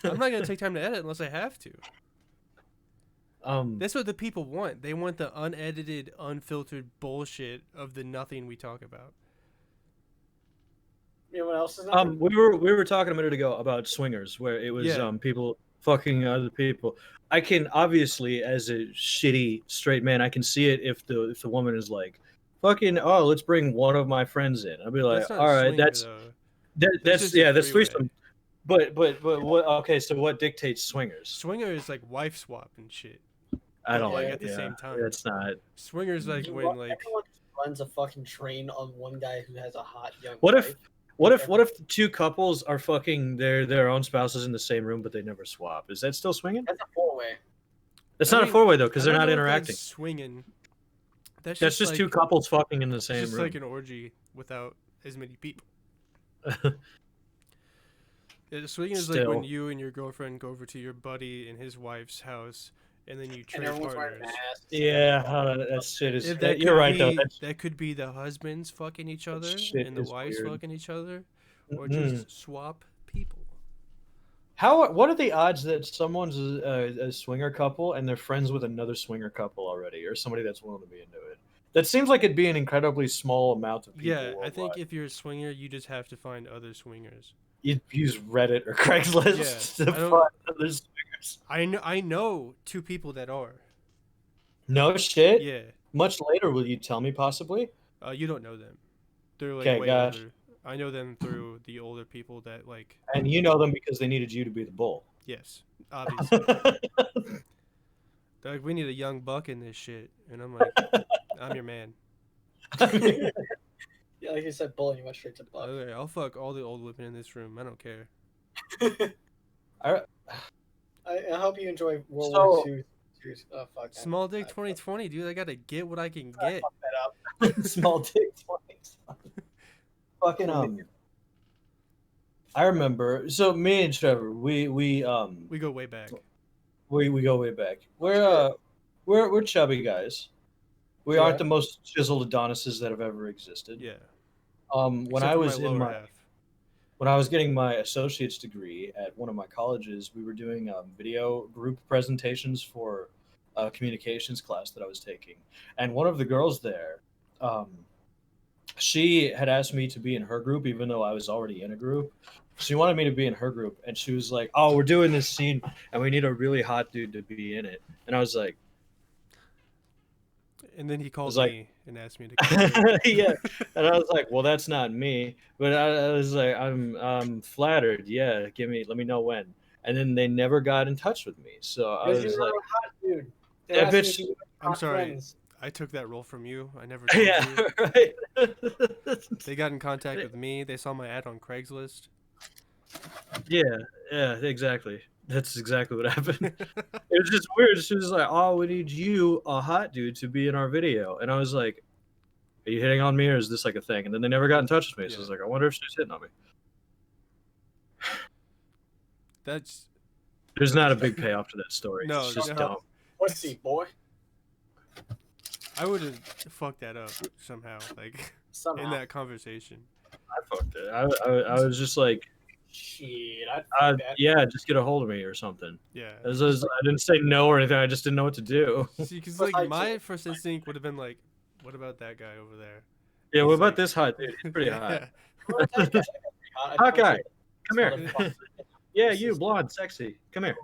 I'm not gonna take time to edit unless I have to. That's what the people want. They want the unedited, unfiltered bullshit of the nothing we talk about. You know what else is nothing? we were talking a minute ago about swingers, where it was people fucking other people. I can obviously, as a shitty straight man, I can see it if the woman is like, fucking, oh, let's bring one of my friends in. I'll be like, all right, that's threesome. But what? Okay, so what dictates swingers? Swinger is like wife swap and shit. I don't like at the same time. It's not. Swingers like when like everyone runs a fucking train on one guy who has a hot young. What wife. What if the two couples are fucking their own spouses in the same room, but they never swap? Is that still swinging? That's a four-way. It's not a four-way though, because they're not interacting. Swinging. That's just like, two couples fucking in the same room. It's just like an orgy without as many people. Swinging is like when you and your girlfriend go over to your buddy and his wife's house, and then you trade partners. Yeah, that shit is. You're right though. That could be the husbands fucking each other and the wives fucking each other, or just swap people. What are the odds that someone's a swinger couple and they're friends with another swinger couple already, or somebody that's willing to be into it? That seems like it'd be an incredibly small amount of people. Yeah, worldwide. I think if you're a swinger, you just have to find other swingers. You'd use Reddit or Craigslist to find other swingers. I know two people that are. No shit? Yeah. Much later, will you tell me possibly? You don't know them. They're like way older. I know them through the older people that like. And you know them because they needed you to be the bull. Yes, obviously. They're like, we need a young buck in this shit, and I'm like, I'm your man. Yeah, like you said, bull, and you went straight to buck. Okay, I'll fuck all the old women in this room. I don't care. I hope you enjoy World War II. Fuck Small dick 2020, dude. I gotta get what I can get. Fuck that up. Small dick 2020. Fucking I remember. So me and Trevor, we go way back. We go way back. We're chubby guys. We aren't the most chiseled Adonises that have ever existed. Yeah. When I was getting my associate's degree at one of my colleges, we were doing video group presentations for a communications class that I was taking, and one of the girls there, she had asked me to be in her group, even though I was already in a group. She wanted me to be in her group, and she was like, "Oh, we're doing this scene, and we need a really hot dude to be in it." And I was like. And then he called me and asked me to come. Yeah, and I was like, "Well, that's not me." But I was like, "I'm flattered. Yeah, let me know when." And then they never got in touch with me. So I was like, hot dude. "That bitch." I'm sorry. Friends. I took that role from you. I never told you. Right. They got in contact with me. They saw my ad on Craigslist. Yeah, exactly. That's exactly what happened. It was just weird. She was like, "Oh, we need you, a hot dude, to be in our video." And I was like, "Are you hitting on me, or is this like a thing?" And then they never got in touch with me. So I was like, "I wonder if she's hitting on me." There's not a big payoff to that story. No, it's just dumb. What's he, boy? I would have fucked that up somehow, like in that conversation. I fucked it. I was just like. Shit, just get a hold of me or something. Yeah, I didn't say no or anything. I just didn't know what to do. See, because like my first instinct would have been like, "What about that guy over there?" Yeah, what about this hot dude? He's pretty hot. Hot guy, come here. Yeah, you blonde, sexy. Come here.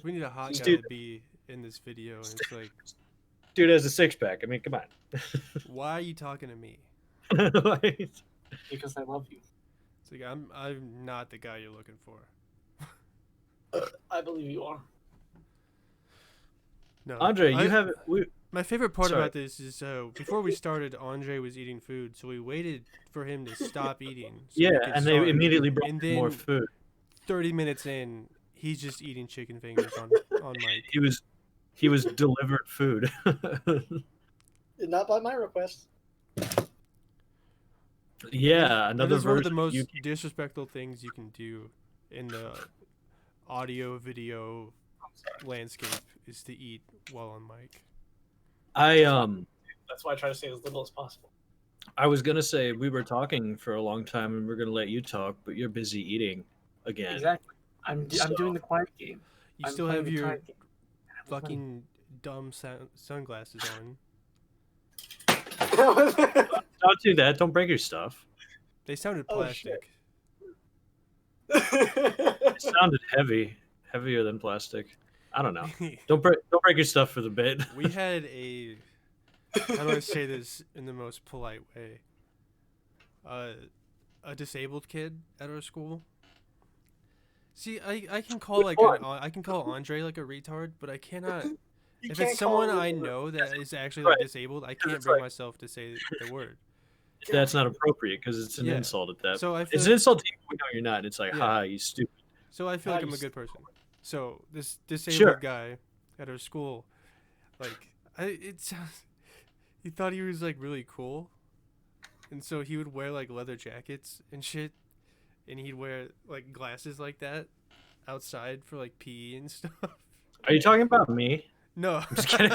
We need a hot guy to be in this video, and it's like, dude has a six pack. I mean, come on. Why are you talking to me? Because I love you. It's like I'm not the guy you're looking for. I believe you are. No, Andre, my favorite part about this is before we started, Andre was eating food, so we waited for him to stop eating. So and they immediately brought more food. 30 minutes in, he's just eating chicken fingers on mic. He was delivered food. Not by my request. Yeah, another one of the most disrespectful things you can do in the audio video landscape is to eat while on mic. That's why I try to say as little as possible. I was gonna say we were talking for a long time and we're gonna let you talk, but you're busy eating again. Exactly. I'm doing the quiet game. You still have your fucking dumb sunglasses on. Don't do that. Don't break your stuff. They sounded plastic. It sounded heavier than plastic. I don't know. Don't break your stuff for the bit. We had a, how do I say this in the most polite way? A disabled kid at our school. See, I can call I can call Andre like a retard, but I cannot. If it's someone I know that is actually like disabled, I can't bring myself to say the word. That's not appropriate because it's an insult at that. So it's an insult to you when you're not. And it's like, ha, you stupid. So I feel like I'm a good person. So this disabled guy at our school, like, he thought he was like really cool, and so he would wear like leather jackets and shit, and he'd wear like glasses like that outside for like PE and stuff. Are you talking about me? No, I'm just kidding.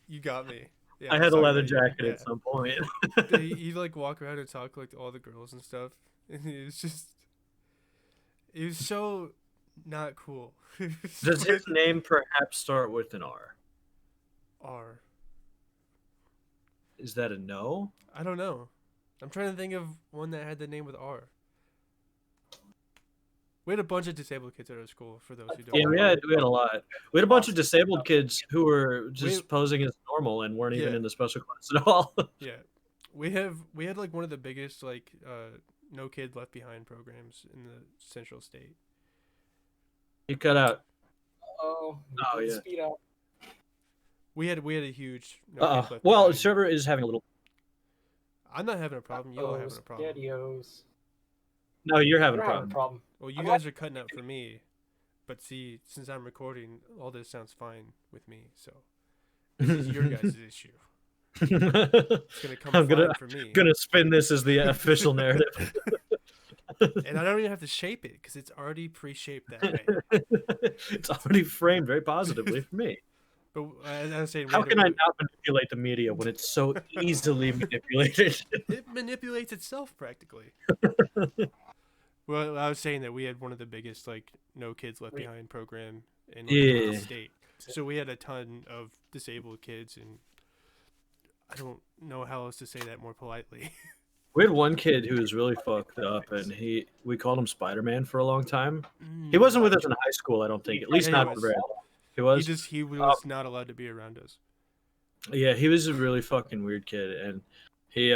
You got me. Yeah, I had a leather jacket at some point. He'd like walk around and talk like to all the girls and stuff, and it was so not cool. Does his name perhaps start with an R? R. Is that a no? I don't know. I'm trying to think of one that had the name with R. We had a bunch of disabled kids at our school, for those who don't know. We had a lot. We had a bunch of disabled kids who were just posing as normal and weren't even in the special class at all. Yeah. We had like one of the biggest like no kid left behind programs in the Central State. You cut out. Oh yeah. Speed up. We had a huge well, Trevor is having a little. I'm not having a problem. You're having a problem. Spaghettios. No, you're having a problem. Well, you guys are cutting out for me, but see, since I'm recording, all this sounds fine with me. So this is your guys' issue. It's gonna come for me. Gonna spin this as the official narrative. And I don't even have to shape it because it's already pre-shaped that way. It's already framed very positively for me. But as I was saying, how can I not manipulate the media when it's so easily manipulated? It manipulates itself practically. Well, I was saying that we had one of the biggest like no kids left behind program in the state. So we had a ton of disabled kids, and I don't know how else to say that more politely. We had one kid who was really fucked up, and we called him Spider-Man for a long time. He wasn't with us in high school, I don't think. At least not for very long. He was. He was not allowed to be around us. Yeah, he was a really fucking weird kid, and he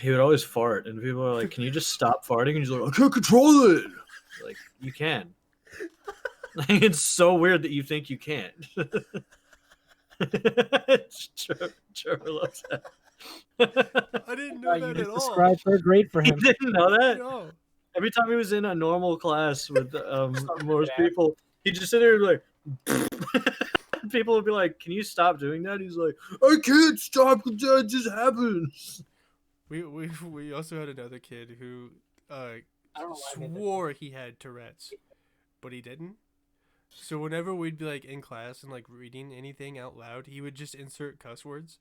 would always fart, and people were like, "Can you just stop farting?" And he's like, "I can't control it." Like, you can. Like, it's so weird that you think you can't. Trevor loves that. I didn't know that at all. Describe third grade for him. You didn't know that? No. Every time he was in a normal class with most people, he'd just sit there and be like, people would be like, "Can you stop doing that?" He's like, "I can't stop because that just happens." We also had another kid who swore he had Tourette's, but he didn't. So whenever we'd be like in class and like reading anything out loud, he would just insert cuss words.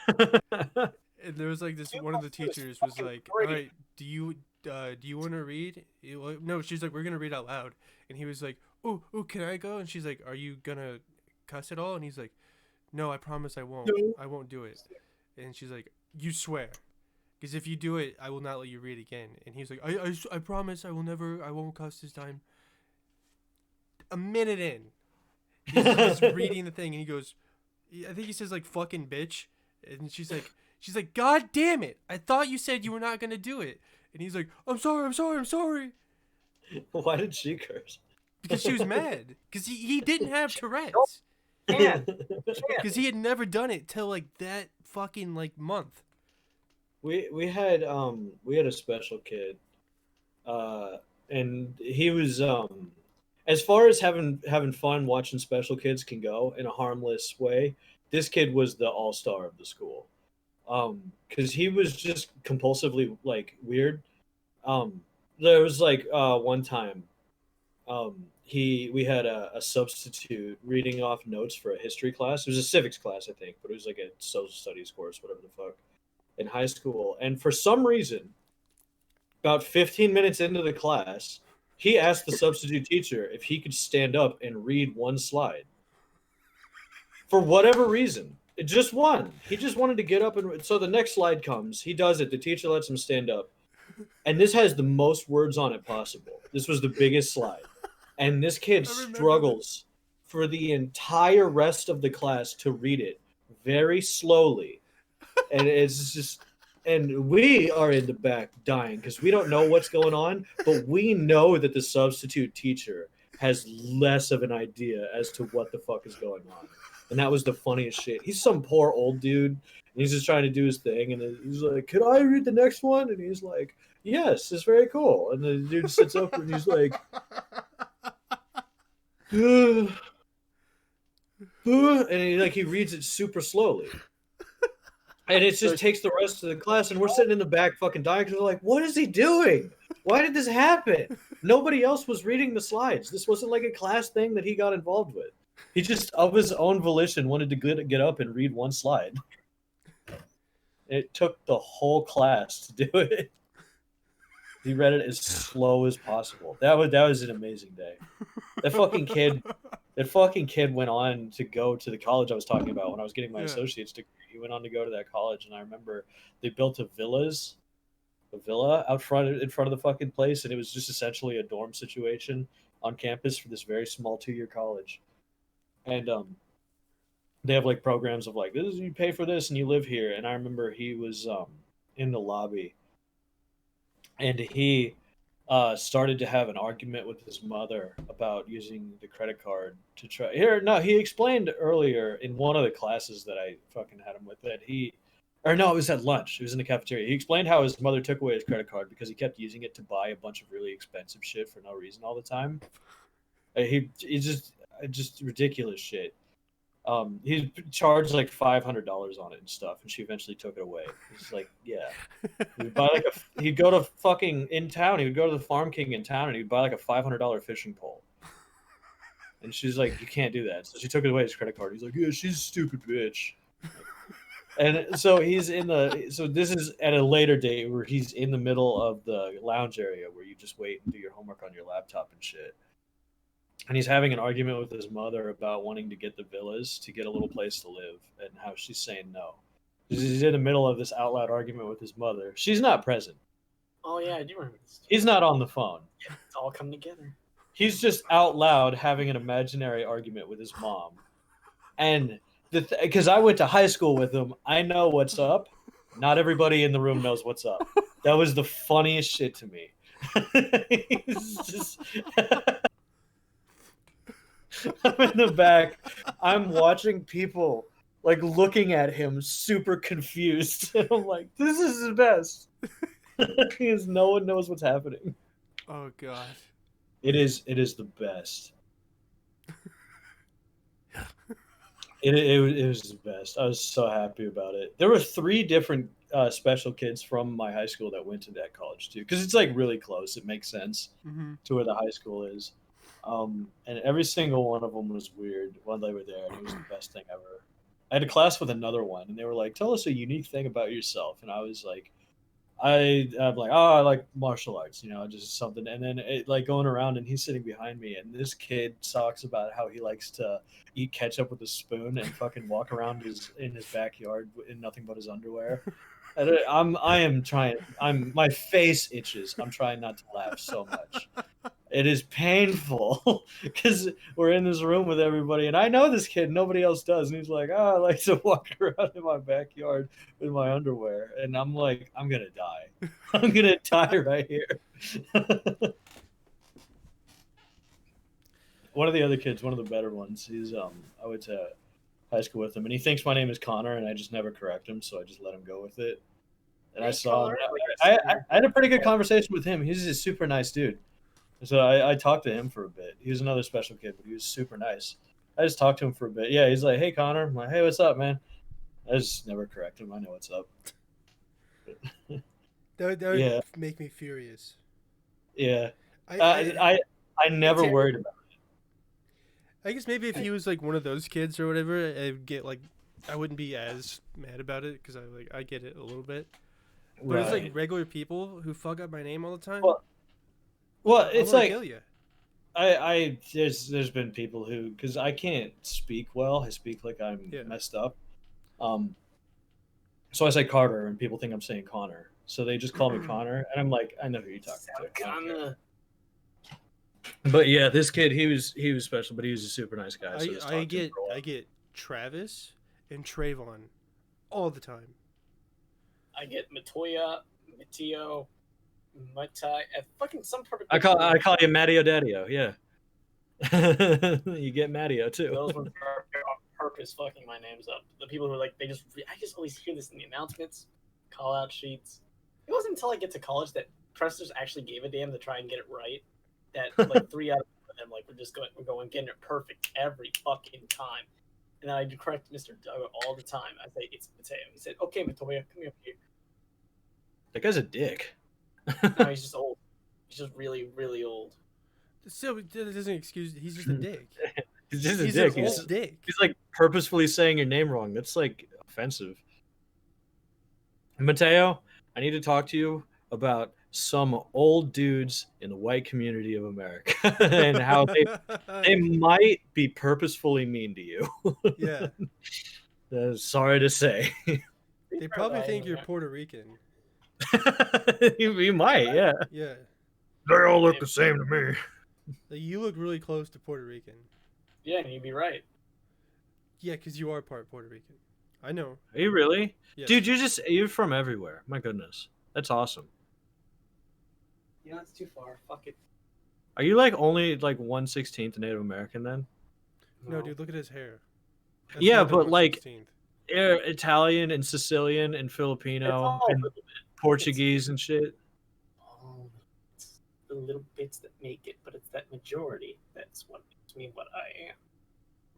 And there was like this one of the teachers was like, "All right, do you want to read?" No, she's like, "We're gonna read out loud." And he was like, "Oh, can I go?" And she's like, "Are you gonna cuss at all?" And he's like, "No, I promise I won't. I won't do it." And she's like, "You swear? Because if you do it, I will not let you read again." And he's like, I promise I won't cuss this time. A minute in, he's reading the thing, and he goes, I think he says like "fucking bitch," and she's like, "God damn it! I thought you said you were not gonna do it." And he's like, I'm sorry." Why did she curse? Because she was mad. Because he didn't have Tourette's. Because he had never done it till like that fucking like month. We had a special kid, and he was as far as having fun watching special kids can go in a harmless way. This kid was the all-star of the school, because he was just compulsively like weird. There was like one time, we had a substitute reading off notes for a history class. It was a civics class, I think, but it was like a social studies course, whatever the fuck, in high school. And for some reason, about 15 minutes into the class, He asked the substitute teacher if he could stand up and read one slide. For whatever reason. Just one. He just wanted to get up and so the next slide comes. He does it. The teacher lets him stand up. And this has the most words on it possible. This was the biggest slide. And this kid struggles for the entire rest of the class to read it very slowly. And it's just and we are in the back dying because we don't know what's going on, but we know that the substitute teacher has less of an idea as to what the fuck is going on. And that was the funniest shit. He's some poor old dude, and he's just trying to do his thing. And he's like, "Can I read the next one?" And he's like, "Yes, it's very cool." And the dude sits up and he's like, and he reads it super slowly. And it just takes the rest of the class, and we're sitting in the back fucking dying because we're like, what is he doing? Why did this happen? Nobody else was reading the slides. This wasn't like a class thing that he got involved with. He just, of his own volition, wanted to get up and read one slide. It took the whole class to do it. He read it as slow as possible. That was an amazing day. That fucking kid went on to go to the college I was talking about when I was getting my associate's degree. He went on to go to that college, and I remember they built a villa out in front of the fucking place, and it was just essentially a dorm situation on campus for this very small 2-year college. And they have like programs of like, this is, you pay for this and you live here. And I remember he was in the lobby, and he started to have an argument with his mother about using the credit card to try. He explained earlier in one of the classes that I fucking had him with that it was at lunch. It was in the cafeteria. He explained how his mother took away his credit card because he kept using it to buy a bunch of really expensive shit for no reason all the time. He just ridiculous shit. He charged like $500 on it and stuff, and she eventually took it away. He's like, yeah. He'd go to fucking in town. He would go to the Farm King in town, and he'd buy like a $500 fishing pole. And she's like, you can't do that. So she took it away his credit card. He's like, yeah, she's a stupid bitch. And so so this is at a later date where he's in the middle of the lounge area where you just wait and do your homework on your laptop and shit. And he's having an argument with his mother about wanting to get the villas to get a little place to live, and how she's saying no. He's in the middle of this out loud argument with his mother. She's not present. Oh yeah, I do remember this. He's not on the phone. Yeah, it's all come together. He's just out loud having an imaginary argument with his mom. And because I went to high school with him, I know what's up. Not everybody in the room knows what's up. That was the funniest shit to me. He's just... I'm in the back. I'm watching people like looking at him super confused. And I'm like, this is the best. Because no one knows what's happening. Oh god. It is the best. It was the best. I was so happy about it. There were 3 different special kids from my high school that went to that college too. Because it's like really close. It makes sense to where the high school is. And every single one of them was weird while they were there, and it was the best thing ever. I had a class with another one, and they were like, tell us a unique thing about yourself. And I was like, I'm like, oh, I like martial arts, just something. And then going around, and he's sitting behind me, and this kid talks about how he likes to eat ketchup with a spoon and fucking walk around in his backyard in nothing but his underwear. And my face itches. I'm trying not to laugh so much. It is painful because we're in this room with everybody, and I know this kid, nobody else does. And he's like, oh, I like to walk around in my backyard with my underwear. And I'm like, I'm going to die. I'm going to die right here. One of the other kids, one of the better ones, he's I went to high school with him, and he thinks my name is Connor, and I just never correct him, so I just let him go with it. And I saw him. I had a pretty good conversation with him. He's a super nice dude. So I talked to him for a bit. He was another special kid, but he was super nice. I just talked to him for a bit. Yeah, he's like, hey, Connor. I'm like, hey, what's up, man? I just never correct him. I know what's up. That would make me furious. Yeah. I never worried about it. I guess maybe if he was like one of those kids or whatever, I wouldn't be as mad about it because I get it a little bit. But it's like regular people who fuck up my name all the time. Well, I it's want to like kill you. there's been people who, because I can't speak well. I speak like I'm messed up. So I say Carter, and people think I'm saying Connor. So they just call me Connor, and I'm like, I know who you're talking to. I don't care. But yeah, this kid, he was special, but he was a super nice guy. So I get Travis and Trayvon all the time. I get Matoya, Mateo, Matai. Fucking some part of. I call you Mattio Daddio. Yeah. You get Mattio too. Those ones are on purpose fucking my names up. The people who are like, I just always hear this in the announcements, call out sheets. It wasn't until I get to college that pressers actually gave a damn to try and get it right. That like 3 out of them like we're going getting it perfect every fucking time. And then I correct Mr. Doug all the time. I say it's Mateo. He said, "Okay, Mateo, come here." That guy's a dick. No, he's just old. He's just really, really old. So that doesn't excuse. He's just a dick. He's just a dick. He's like purposefully saying your name wrong. That's like offensive. Mateo, I need to talk to you about some old dudes in the white community of America and how they might be purposefully mean to you. Yeah. Sorry to say. They probably think you're Puerto Rican. You might, yeah. Yeah. They all look the same to me. Like, you look really close to Puerto Rican. Yeah, and you'd be right. Yeah, because you are part Puerto Rican. I know. Are you really? Yes. Dude, you're from everywhere. My goodness. That's awesome. You know, it's too far. Fuck it. Are you like only like 1/16 Native American then? No, dude, look at his hair. That's yeah, not the but like 1/16. Italian and Sicilian and Filipino and Portuguese and shit. Oh, it's the little bits that make it, but it's that majority that's what makes me what I am.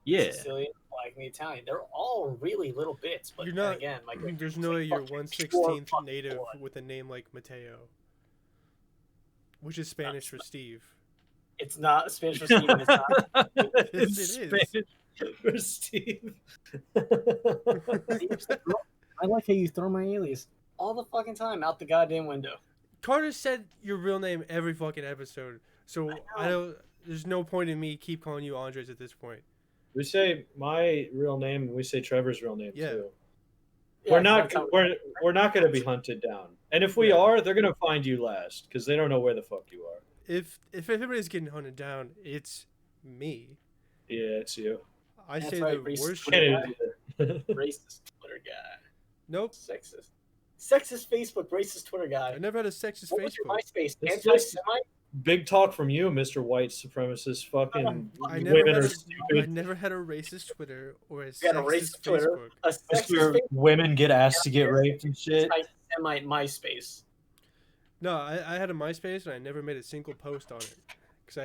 Yeah. Sicilian, black, and the Italian. They're all really little bits, but you're not, again, like there's no way you're 1/16 Native with a name like Mateo, which is Spanish for Steve. It's not Spanish for Steve. It's not. It's Spanish for Steve. I like how you throw my alias all the fucking time out the goddamn window. Carter said your real name every fucking episode, so I don't. There's no point in me keep calling you Andres at this point. We say my real name and we say Trevor's real name too. Yeah, we're not going to be hunted down, and if we are, they're going to find you last because they don't know where the fuck you are. If everybody's getting hunted down, it's me. Yeah, it's you. I say the worst shit. Racist Twitter guy. Nope. Sexist Facebook, racist Twitter guy. I never had a sexist Facebook. MySpace, anti-Semite. Big talk from you, Mr. White supremacist. Fucking women are stupid. I never had a racist Twitter or a sexist Facebook. A sexist women get asked to get raped and shit. Anti-Semite MySpace. No, I had a MySpace and I never made a single post on it.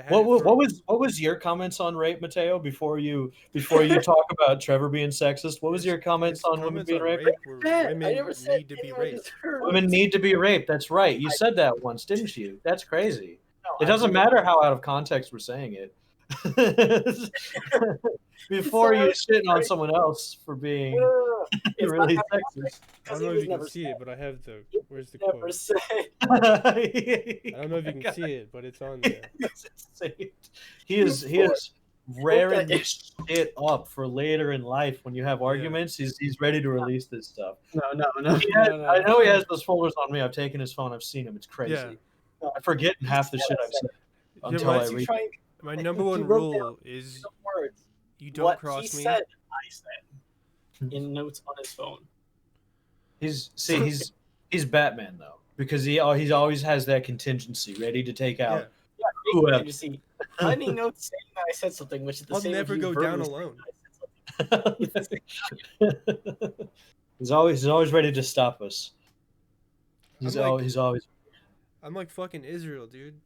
What was your comments on rape, Mateo? Before you talk about Trevor being sexist, what was your comments on women being raped? Women need to be raped. Women need to be raped. That's right. You said that once, didn't you? That's crazy. It doesn't matter how out of context we're saying it. Before you shitting on someone else for being really sexist. I don't know if you can see it, but I have the. Where's the quote? I don't know if you can see it, but it's on there. He is raring this shit up for later in life when you have arguments. He's ready to release this stuff. No. I know he has those folders on me. I've taken his phone. I've seen him. It's crazy. Yeah. I forget half the shit I've said until I read. My number one rule is you don't cross me. He said, I said in notes on his phone. He's Batman though, because he always has that contingency ready to take out. Yeah, whoever. Finding notes saying that I said something, which is the I'll same. I'll never go down alone. He's always ready to stop us. He's always. I'm like fucking Israel, dude.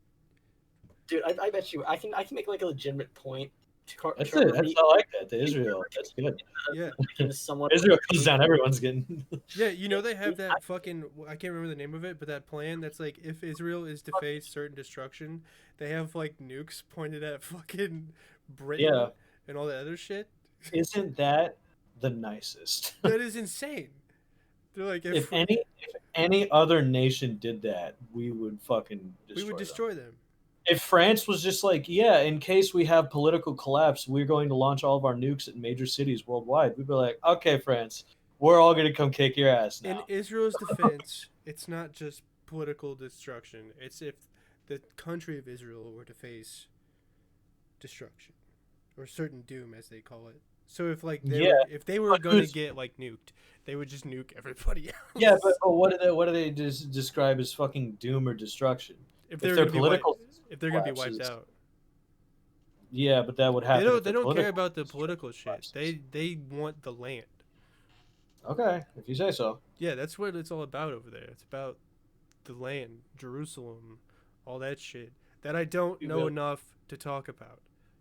Dude, I bet you I can make like a legitimate point. That's it. I like that. The Israel. That's good. Yeah. Israel comes down. Everyone's getting. Yeah, you know they have that fucking. I can't remember the name of it, but that plan that's like if Israel is to face certain destruction, they have like nukes pointed at fucking Britain and all that other shit. Isn't that the nicest? That is insane. They're like if any other nation did that, we would fucking destroy them. If France was just like, yeah, in case we have political collapse, we're going to launch all of our nukes at major cities worldwide, we'd be like, okay, France, we're all going to come kick your ass now. In Israel's defense, it's not just political destruction. It's if the country of Israel were to face destruction or certain doom, as they call it. So if like if they were going to get like nuked, they would just nuke everybody else. Yeah, but what do they just describe as fucking doom or destruction? If they're political, if they're going to be wiped out. Yeah, but that would happen. They don't care about the political shit. They want the land. Okay, if you say so. Yeah, that's what it's all about over there. It's about the land, Jerusalem, all that shit that I don't know enough to talk about.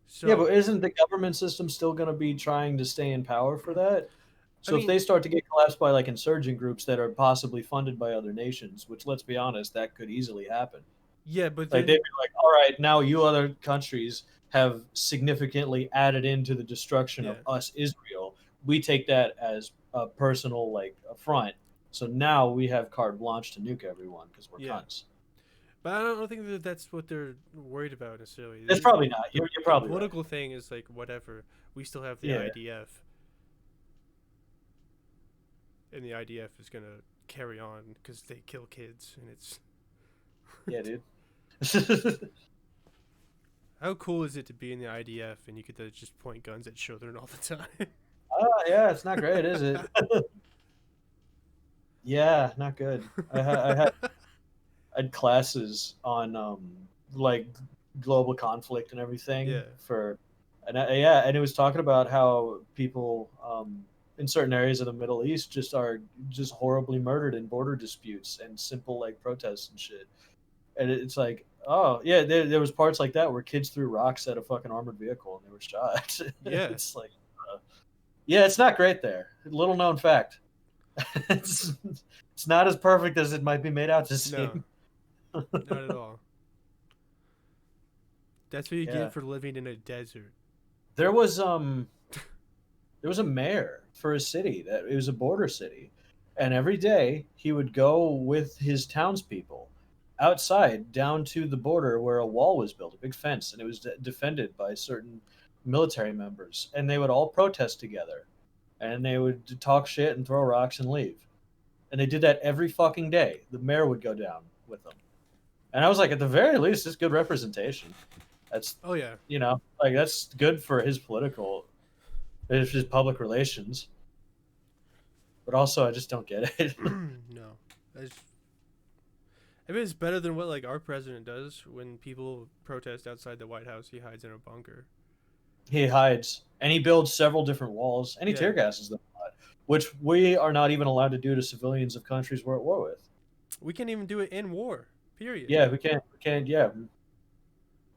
So, yeah, but isn't the government system still going to be trying to stay in power for that? So if they start to get collapsed by like insurgent groups that are possibly funded by other nations, which let's be honest, that could easily happen. Yeah, but like they'd be like, all right, now you other countries have significantly added into the destruction of us, Israel. We take that as a personal like affront. So now we have carte blanche to nuke everyone because we're cunts. But I don't think that's what they're worried about necessarily. It's probably not. You're probably the political thing is like whatever. We still have the IDF, and the IDF is gonna carry on because they kill kids, and it's yeah, dude. How cool is it to be in the IDF and you get to just point guns at children all the time? Yeah, it's not great, is it? Yeah, not good. I had classes on like global conflict and everything and it was talking about how people in certain areas of the Middle East are just horribly murdered in border disputes and simple like protests and shit. And it's like, oh yeah, there was parts like that where kids threw rocks at a fucking armored vehicle and they were shot. Yeah, it's like, yeah, it's not great there. Little known fact. it's not as perfect as it might be made out to seem. No, not at all. That's what you get for living in a desert. There was a mayor for a city it was a border city, and every day he would go with his townspeople outside down to the border where a wall was built, a big fence, and it was defended by certain military members, and they would all protest together, and they would talk shit and throw rocks and leave, and they did that every fucking day. The mayor would go down with them, and I was like, at the very least, it's good representation. That's like that's good for his public relations, but also I just don't get it. No, I mean, it's better than what like our president does. When people protest outside the White House, he hides in a bunker. He hides, and he builds several different walls, and he tear gases them a lot, which we are not even allowed to do to civilians of countries we're at war with. We can't even do it in war. Period. Yeah, we can't. Yeah,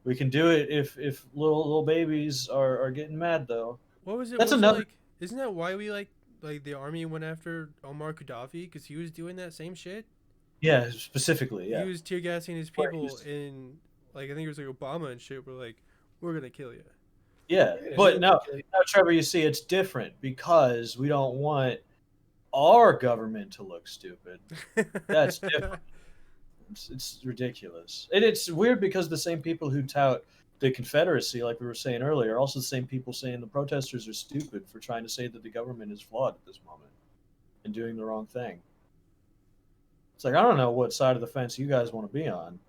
we can do it if little babies are getting mad though. What was it? That's another. Isn't that why we like the army went after Omar Gaddafi because he was doing that same shit? Yeah, specifically. Yeah, he was tear gassing his people in like I think it was like Obama and shit. Were like, we're gonna kill you. Yeah, but no, Trevor. You see, it's different because we don't want our government to look stupid. That's different. It's ridiculous. And it's weird because the same people who tout the Confederacy, like we were saying earlier, are also the same people saying the protesters are stupid for trying to say that the government is flawed at this moment and doing the wrong thing. It's like, I don't know what side of the fence you guys want to be on.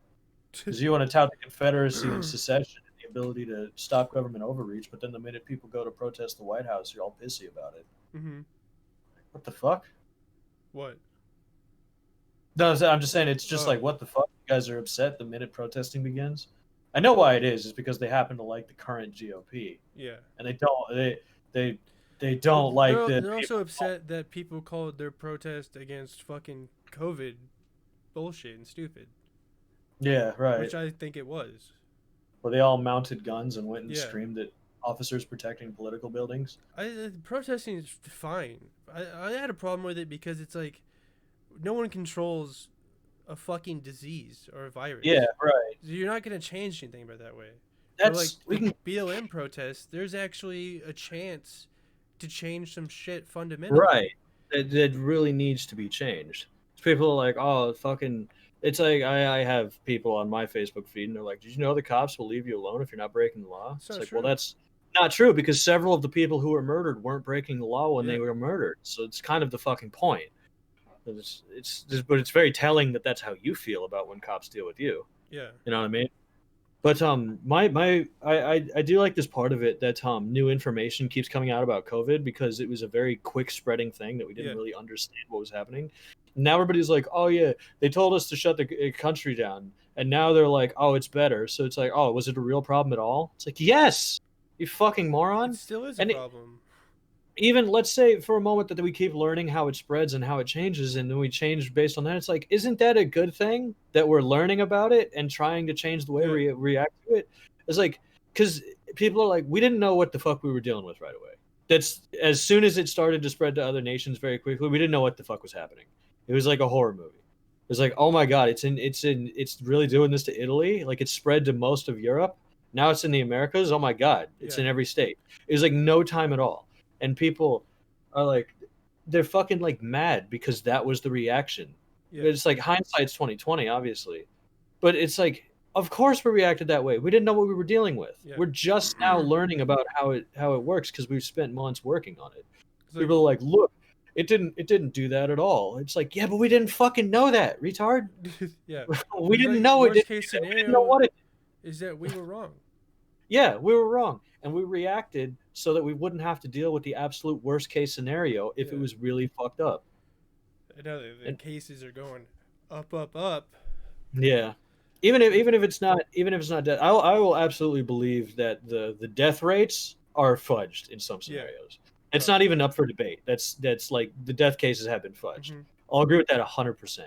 Because you want to tout the Confederacy and secession and the ability to stop government overreach, but then the minute people go to protest the White House, you're all pissy about it. Mm-hmm. What the fuck? What? No, I'm just saying it's just like, what the fuck? You guys are upset the minute protesting begins? I know why it is. It's because they happen to like the current GOP. Yeah. And they don't like that. They're also upset that people called their protest against fucking COVID bullshit and stupid. Yeah, right. Which I think it was. Where they all mounted guns and went and screamed at officers protecting political buildings. Protesting is fine. I had a problem with it because it's like no one controls a fucking disease or a virus. Yeah, right. So you're not going to change anything by that way. That's BLM protests. There's actually a chance to change some shit fundamentally. Right. That really needs to be changed. People are like, oh, fucking It's like I have people on my Facebook feed, and they're like, "Did you know the cops will leave you alone if you're not breaking the law?" It's like, well, that's not true because several of the people who were murdered weren't breaking the law when they were murdered. So it's kind of the fucking point. But it's very telling that that's how you feel about when cops deal with you. Yeah. You know what I mean? But I do like this part of it that new information keeps coming out about COVID because it was a very quick spreading thing that we didn't really understand what was happening. Now everybody's like, oh yeah, they told us to shut the country down, and now they're like, oh, it's better. So it's like, oh, was it a real problem at all? It's like, yes, you fucking moron. It still is a problem. Even let's say for a moment that we keep learning how it spreads and how it changes, and then we change based on that. It's like, isn't that a good thing that we're learning about it and trying to change the way we react to it? It's like, because people are like, we didn't know what the fuck we were dealing with right away. That's as soon as it started to spread to other nations very quickly, we didn't know what the fuck was happening. It was like a horror movie. It was like, oh my god, it's really doing this to Italy. Like it's spread to most of Europe. Now it's in the Americas. Oh my god, it's in every state. It was like no time at all. And people are like, they're fucking like mad because that was the reaction. Yeah. It's like hindsight's 2020, obviously, but it's like, of course we reacted that way. We didn't know what we were dealing with. Yeah. We're just now learning about how it works because we've spent months working on it. People are like, look, it didn't do that at all. It's like, yeah, but we didn't fucking know that, retard. Yeah, we didn't know it. We didn't know what it is. That we were wrong. Yeah, we were wrong. And we reacted so that we wouldn't have to deal with the absolute worst case scenario if it was really fucked up. I know the cases are going up. Yeah. Even if it's not death, I will absolutely believe that the death rates are fudged in some scenarios. Yeah. It's not even up for debate. That's like the death cases have been fudged. Mm-hmm. I'll agree with that 100%.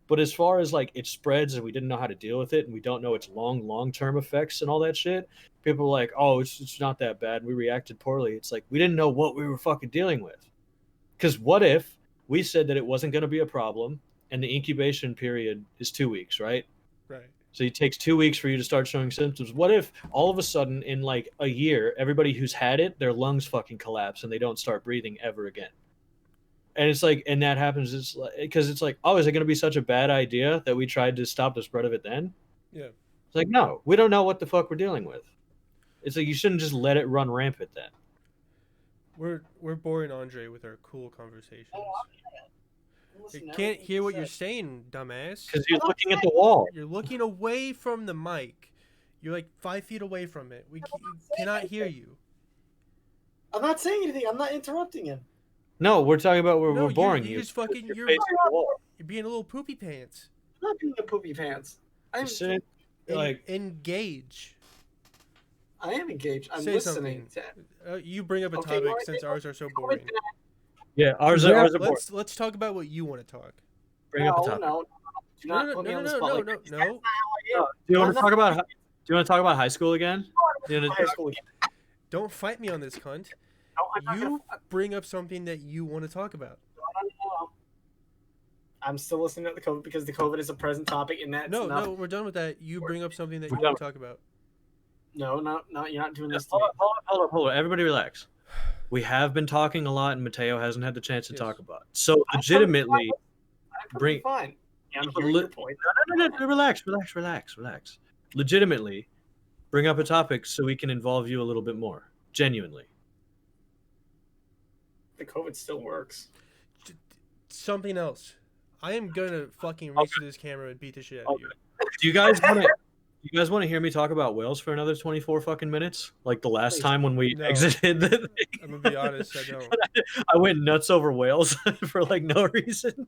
But as far as like it spreads and we didn't know how to deal with it and we don't know its long-term effects and all that shit, people are like, oh, it's not that bad. We reacted poorly. It's like, we didn't know what we were fucking dealing with. Because what if we said that it wasn't going to be a problem and the incubation period is 2 weeks, right? Right. So it takes 2 weeks for you to start showing symptoms. What if all of a sudden in like a year, everybody who's had it, their lungs fucking collapse and they don't start breathing ever again? And it's like, and that happens because it's like, oh, is it going to be such a bad idea that we tried to stop the spread of it then? Yeah. It's like, no, we don't know what the fuck we're dealing with. It's like, you shouldn't just let it run rampant then. We're boring Andre with our cool conversations. I can't hear what you're saying, dumbass. Because you're looking at the wall. You're looking away from the mic. You're like 5 feet away from it. We cannot hear you. I'm not saying anything. I'm not interrupting him. No, we're talking about we're boring you. You're just fucking. You're being a little poopy pants. I'm not being a poopy pants. I'm sitting, like engage. I am engaged. I'm listening. You bring up a topic since ours are so boring. Yeah, ours are boring. Let's talk about what you want to talk. Bring up a topic. No. No. Do you want to talk about? Do you want to talk about high school again? High school again. Don't fight me on this, cunt. You bring up something that you want to talk about. No. I'm still listening to the COVID because the COVID is a present topic, and that's no, we're done with that. You bring up something that you want to talk about. No, you're not doing this. Hold on. Everybody relax. We have been talking a lot, and Mateo hasn't had the chance to talk about it. So legitimately, bring. Fine. Yeah, I'm hearing your point. No. Relax. Legitimately, bring up a topic so we can involve you a little bit more. Genuinely. The COVID still works. Something else. I am gonna fucking reach to this camera and beat the shit out of you. Do you guys want to hear me talk about whales for another 24 fucking minutes? Like the last time when we exited the thing? I'm gonna be honest, I don't. I went nuts over whales for like no reason.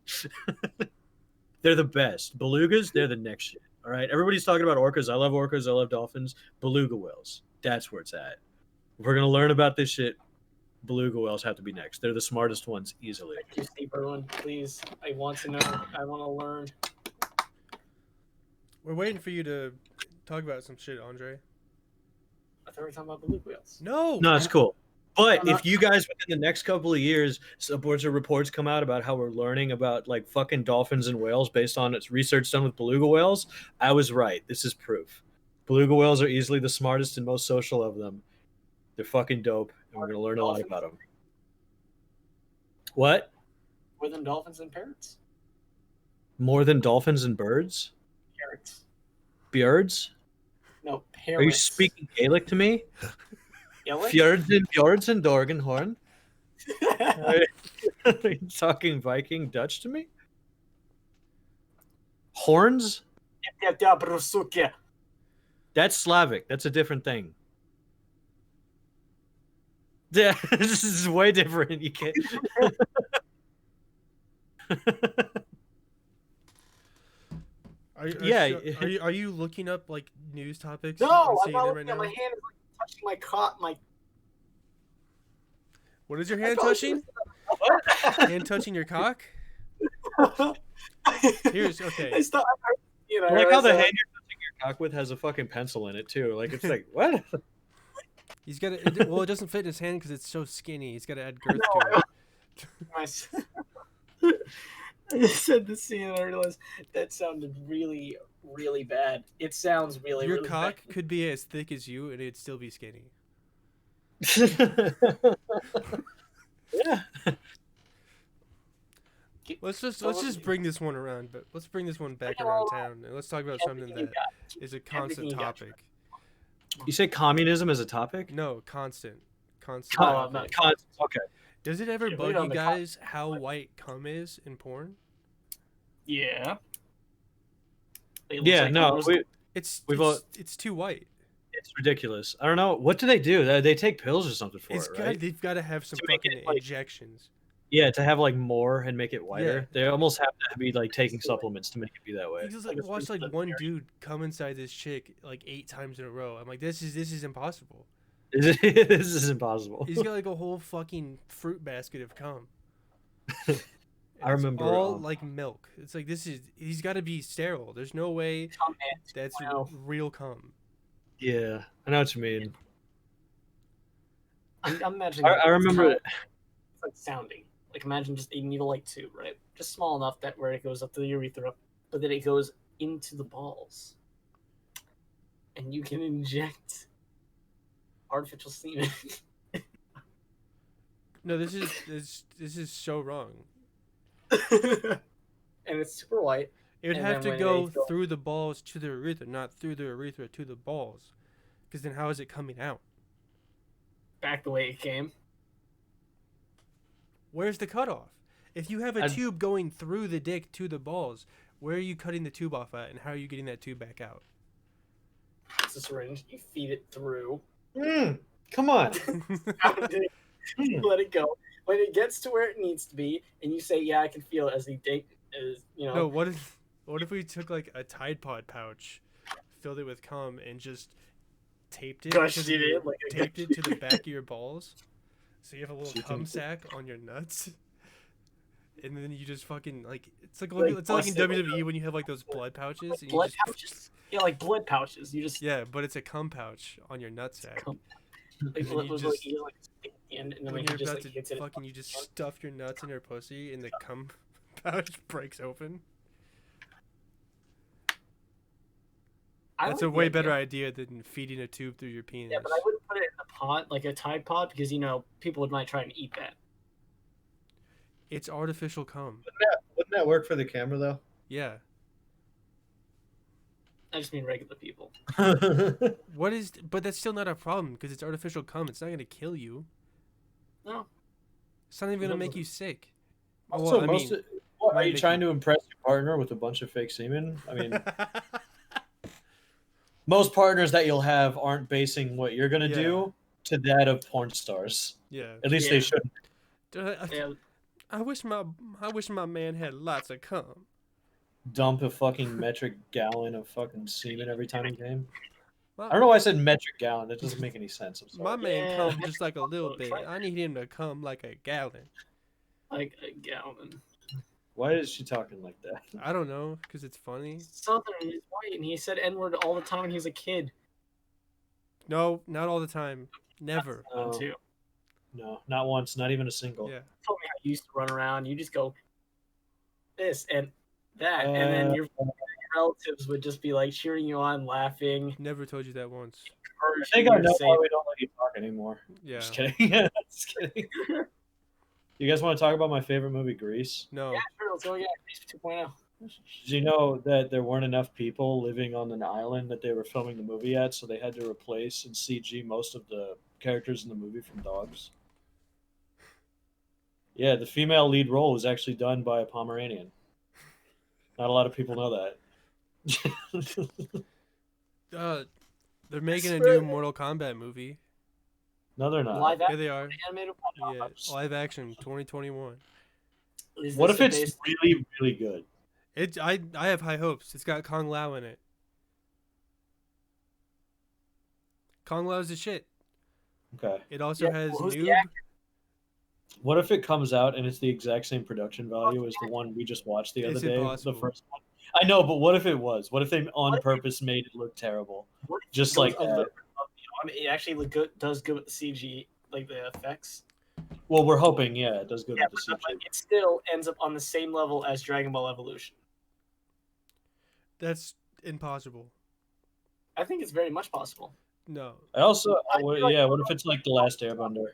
They're the best. Belugas, they're the next shit. All right. Everybody's talking about orcas. I love orcas. I love dolphins. Beluga whales. That's where it's at. If we're gonna learn about this shit, beluga whales have to be next. They're the smartest ones easily. Thank you, Steve Irwin. Please, I want to know. I want to learn. We're waiting for you to talk about some shit, Andre. I thought we were talking about beluga whales. No, it's cool. But if you guys within the next couple of years, a bunch of reports come out about how we're learning about like fucking dolphins and whales based on its research done with beluga whales, I was right. This is proof. Beluga whales are easily the smartest and most social of them. They're fucking dope, and we're gonna learn a lot about them. What? More than dolphins and parrots? More than dolphins and birds? Parrots. Beards? No, Are you parrots. speaking Gaelic to me? Gaelic? Fjords and Dorgenhorn? Are you talking Viking Dutch to me? Horns? That's Slavic. That's a different thing. Yeah, this is way different. You can't. Are you looking up like news topics? No, on I'm not CNN looking at my hand. Is like touching my cock. What is your hand touching? What? Hand touching your cock? Here's okay. I like how the hand you're touching your cock with has a fucking pencil in it too. Like it's like what? He's got it. Well, it doesn't fit in his hand because it's so skinny. He's got to add girth to it. I said the scene and I realized that sounded really, really bad. It sounds really, Your really cock bad. could be as thick as you and it'd still be skinny. Yeah. Let's just bring this one around, but let's bring this one back around town and let's talk about something that is a constant topic. You say communism as a topic? No, constant. Okay. Does it ever bug you guys how white cum is in porn? Yeah. Yeah, no, it's too white. It's ridiculous. I don't know. What do? They take pills or something for it, right? They've got to have some fucking injections. Yeah, to have like more and make it whiter. Yeah. They almost have to be like taking supplements to make it be that way. You just like watch like one dude come inside this chick like 8 times in a row. I'm like, this is impossible. This is impossible. He's got like a whole fucking fruit basket of cum. I remember all like milk. It's like he's got to be sterile. There's no way that's real cum. Yeah, I know what you mean. I'm imagining. I remember it's like sounding. Like imagine just a needle-like tube, right? Just small enough that where it goes up to the urethra, but then it goes into the balls, and you can inject artificial semen. No, this is so wrong. And it's super white. It would have to go through the balls to the urethra, not through the urethra to the balls. Because then how is it coming out? Back the way it came. Where's the cutoff? If you have a tube going through the dick to the balls, where are you cutting the tube off at, and how are you getting that tube back out? It's a syringe. You feed it through. Come on. Let it go. When it gets to where it needs to be, and you say, "Yeah, I can feel it," as the dick is, you know. No, what if we took like a Tide Pod pouch, filled it with cum, and just taped it to the back of your balls, so you have a little cum sack on your nuts, and then you just fucking like it's like in WWE when you have like those blood pouches. And pouches. Yeah, like blood pouches. You just but it's a cum pouch on your nutsack. Like, when you're about to fucking, you just stuff your nuts in your pussy, and the cum pouch breaks open. That's a way better idea than feeding a tube through your penis. Yeah, but I wouldn't put it in a pod, like a Tide Pod, because, you know, people might try and eat that. It's artificial cum. Wouldn't that work for the camera, though? Yeah. I just mean regular people. But that's still not a problem, because it's artificial cum. It's not going to kill you. No. It's not even going to make you sick. Also, are you trying to impress your partner with a bunch of fake semen? I mean... Most partners that you'll have aren't basing what you're gonna do to that of porn stars. Yeah. At least they shouldn't. I wish my man had lots of cum. Dump a fucking metric gallon of fucking semen every time he came. I don't know why I said metric gallon. That doesn't make any sense. I'm sorry. My man comes just like a little bit. I need him to come like a gallon. Like a gallon. Why is she talking like that? I don't know, because it's funny. Southern, he's white, and he said N-word all the time when he was a kid. No, not all the time. Never. No, not once. Not even a single. Yeah. Told me how you used to run around. You just go this and that, and then your relatives would just be like cheering you on, laughing. Never told you that once. I think I know why we don't let you talk anymore. Yeah. Just kidding. Just kidding. You guys want to talk about my favorite movie, Grease? No. Yeah, sure. Let's go. Yeah, Grease 2.0. Did you know that there weren't enough people living on an island that they were filming the movie at, so they had to replace and CG most of the characters in the movie from dogs? Yeah, the female lead role was actually done by a Pomeranian. Not a lot of people know that. They're making a new Mortal Kombat movie. No, they're not. Live Yeah, action, they are. animated. Yeah, live action, 2021. What if it's really, really good? I have high hopes. It's got Kung Lao in it. Kung Lao's the shit. Okay. It also has who's the Noob. What if it comes out and it's the exact same production value as the one we just watched the other It's day? impossible. The first one. I know, but what if it was? What if they on purpose made it look terrible? Just like that. I mean, it actually does good with the CG, like the effects. Well, we're hoping, yeah, it does good with the CG. But it still ends up on the same level as Dragon Ball Evolution. That's impossible. I think it's very much possible. No. I also, feel like- what if it's like The Last Airbender?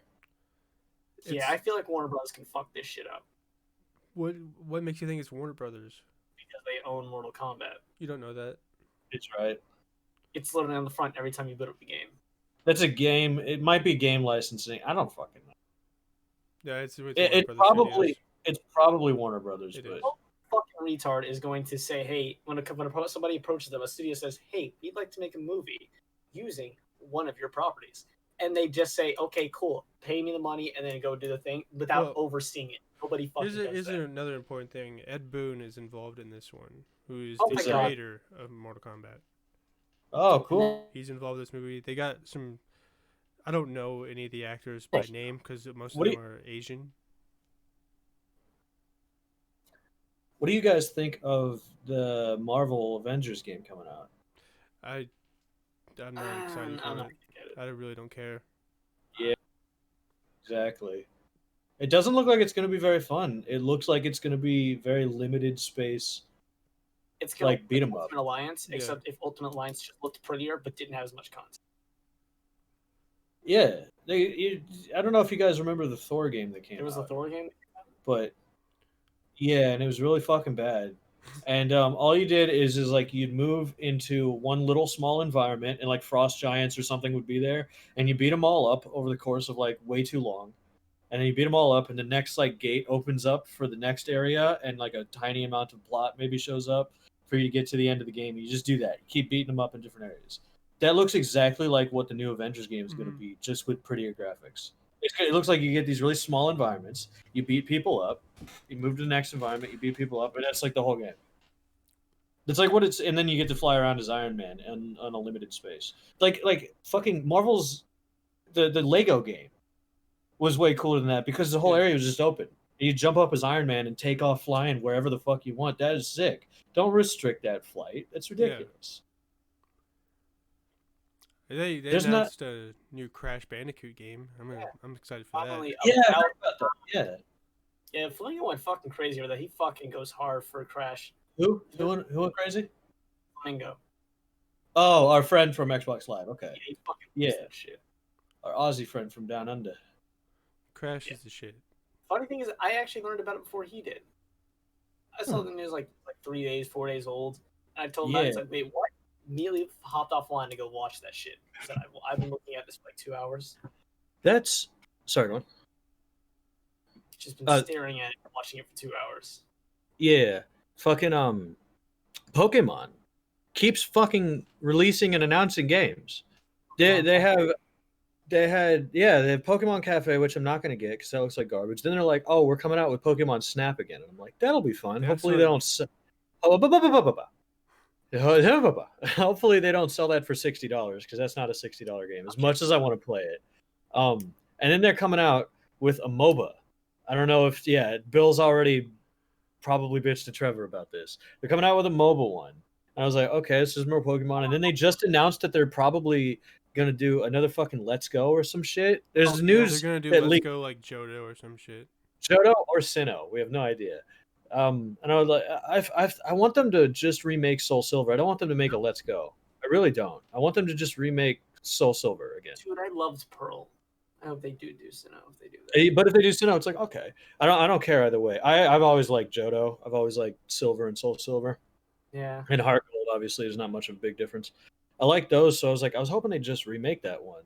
Yeah, I feel like Warner Bros. Can fuck this shit up What makes you think it's Warner Brothers? because they own Mortal Kombat. You don't know that. It's right. It's literally on the front every time you boot up the game. That's a game. It might be game licensing. I don't fucking know. Yeah, it's Warner It Brothers probably Studios. it's probably Warner Brothers. It But is. Fucking retard is going to say, hey, when somebody approaches them, a studio says, hey, we'd like to make a movie using one of your properties. And they just say, okay, cool, pay me the money, and then go do the thing without overseeing it. Nobody fucking does Here's that. another important thing. Ed Boon is involved in this one, who is Oh the my God. creator of Mortal Kombat. oh, cool. He's involved in this movie. They got some. I don't know any of the actors by name because most of What do them are Asian. What do you guys think of the Marvel Avengers game coming out? I'm not excited I'm for not it. gonna get it. I really don't care. Exactly. It doesn't look like it's going to be very fun. It looks like it's going to be very limited space. It's gonna Like, beat 'em up. Ultimate Alliance, Yeah. except if Ultimate Alliance just looked prettier but didn't have as much content. Yeah. I don't know if you guys remember the Thor game that came There was out. a Thor game. But yeah, and it was really fucking bad. And all you did is like you'd move into one little small environment, and like frost giants or something would be there, and you beat them all up over the course of like way too long, and then you beat them all up, and the next like gate opens up for the next area, and like a tiny amount of plot maybe shows up for you to get to the end of the game. You just do that. You keep beating them up in different areas. That looks exactly like what the new Avengers game is going to be, just with prettier graphics. It looks like you get these really small environments. You beat people up. You move to the next environment. You beat people up, and that's like the whole game. It's like what it's, and then you get to fly around as Iron Man in unlimited space. Like fucking Marvel's the Lego game was way cooler than that because the whole area was just open. You jump up as Iron Man and take off flying wherever the fuck you want. That is sick. Don't restrict that flight. That's ridiculous. They There's announced a new Crash Bandicoot game. I'm excited for that. Finally, Yeah, I about- heard about that. Yeah. yeah, Flamingo went fucking crazy with that. He fucking goes hard for Crash. Who went crazy? Flamingo. Oh, our friend from Xbox Live. Okay. Yeah, he fucking Yeah. loves that shit. Our Aussie friend from down under. Crash is the shit. Funny thing is, I actually learned about it before he did. I saw the news like 3 days, 4 days old, and I told him, Yeah. I said, wait, what? Immediately hopped offline to go watch that shit. I said, I've been looking at this for like 2 hours. That's sorry, go on. Just been staring at it and watching it for 2 hours. Yeah. Fucking Pokemon keeps fucking releasing and announcing games. They have Pokemon Cafe, which I'm not going to get because that looks like garbage. Then they're like, oh, we're coming out with Pokemon Snap again. And I'm like, that'll be fun. Hopefully they don't Hopefully they don't sell that for $60 because that's not a $60 game as much as I want to play it. And then they're coming out with a MOBA. I don't know if Bill's already probably bitched to Trevor about this. They're coming out with a MOBA one. And I was like, okay, this is more Pokemon. And then they just announced that they're probably gonna do another fucking Let's Go or some shit. There's news they're gonna do that Let's Go like Johto or some shit. Johto or Sinnoh. We have no idea. And I was like, I want them to just remake Soul Silver. I don't want them to make a Let's Go. I really don't. I want them to just remake Soul Silver again. Dude, I loved Pearl. I hope they do Sinnoh if they do that. But if they do Sinnoh, it's like okay. I don't care either way. I've always liked Johto. I've always liked Silver and Soul Silver. Yeah. And Heart Gold, obviously, there's not much of a big difference. I like those, so I was hoping they'd just remake that one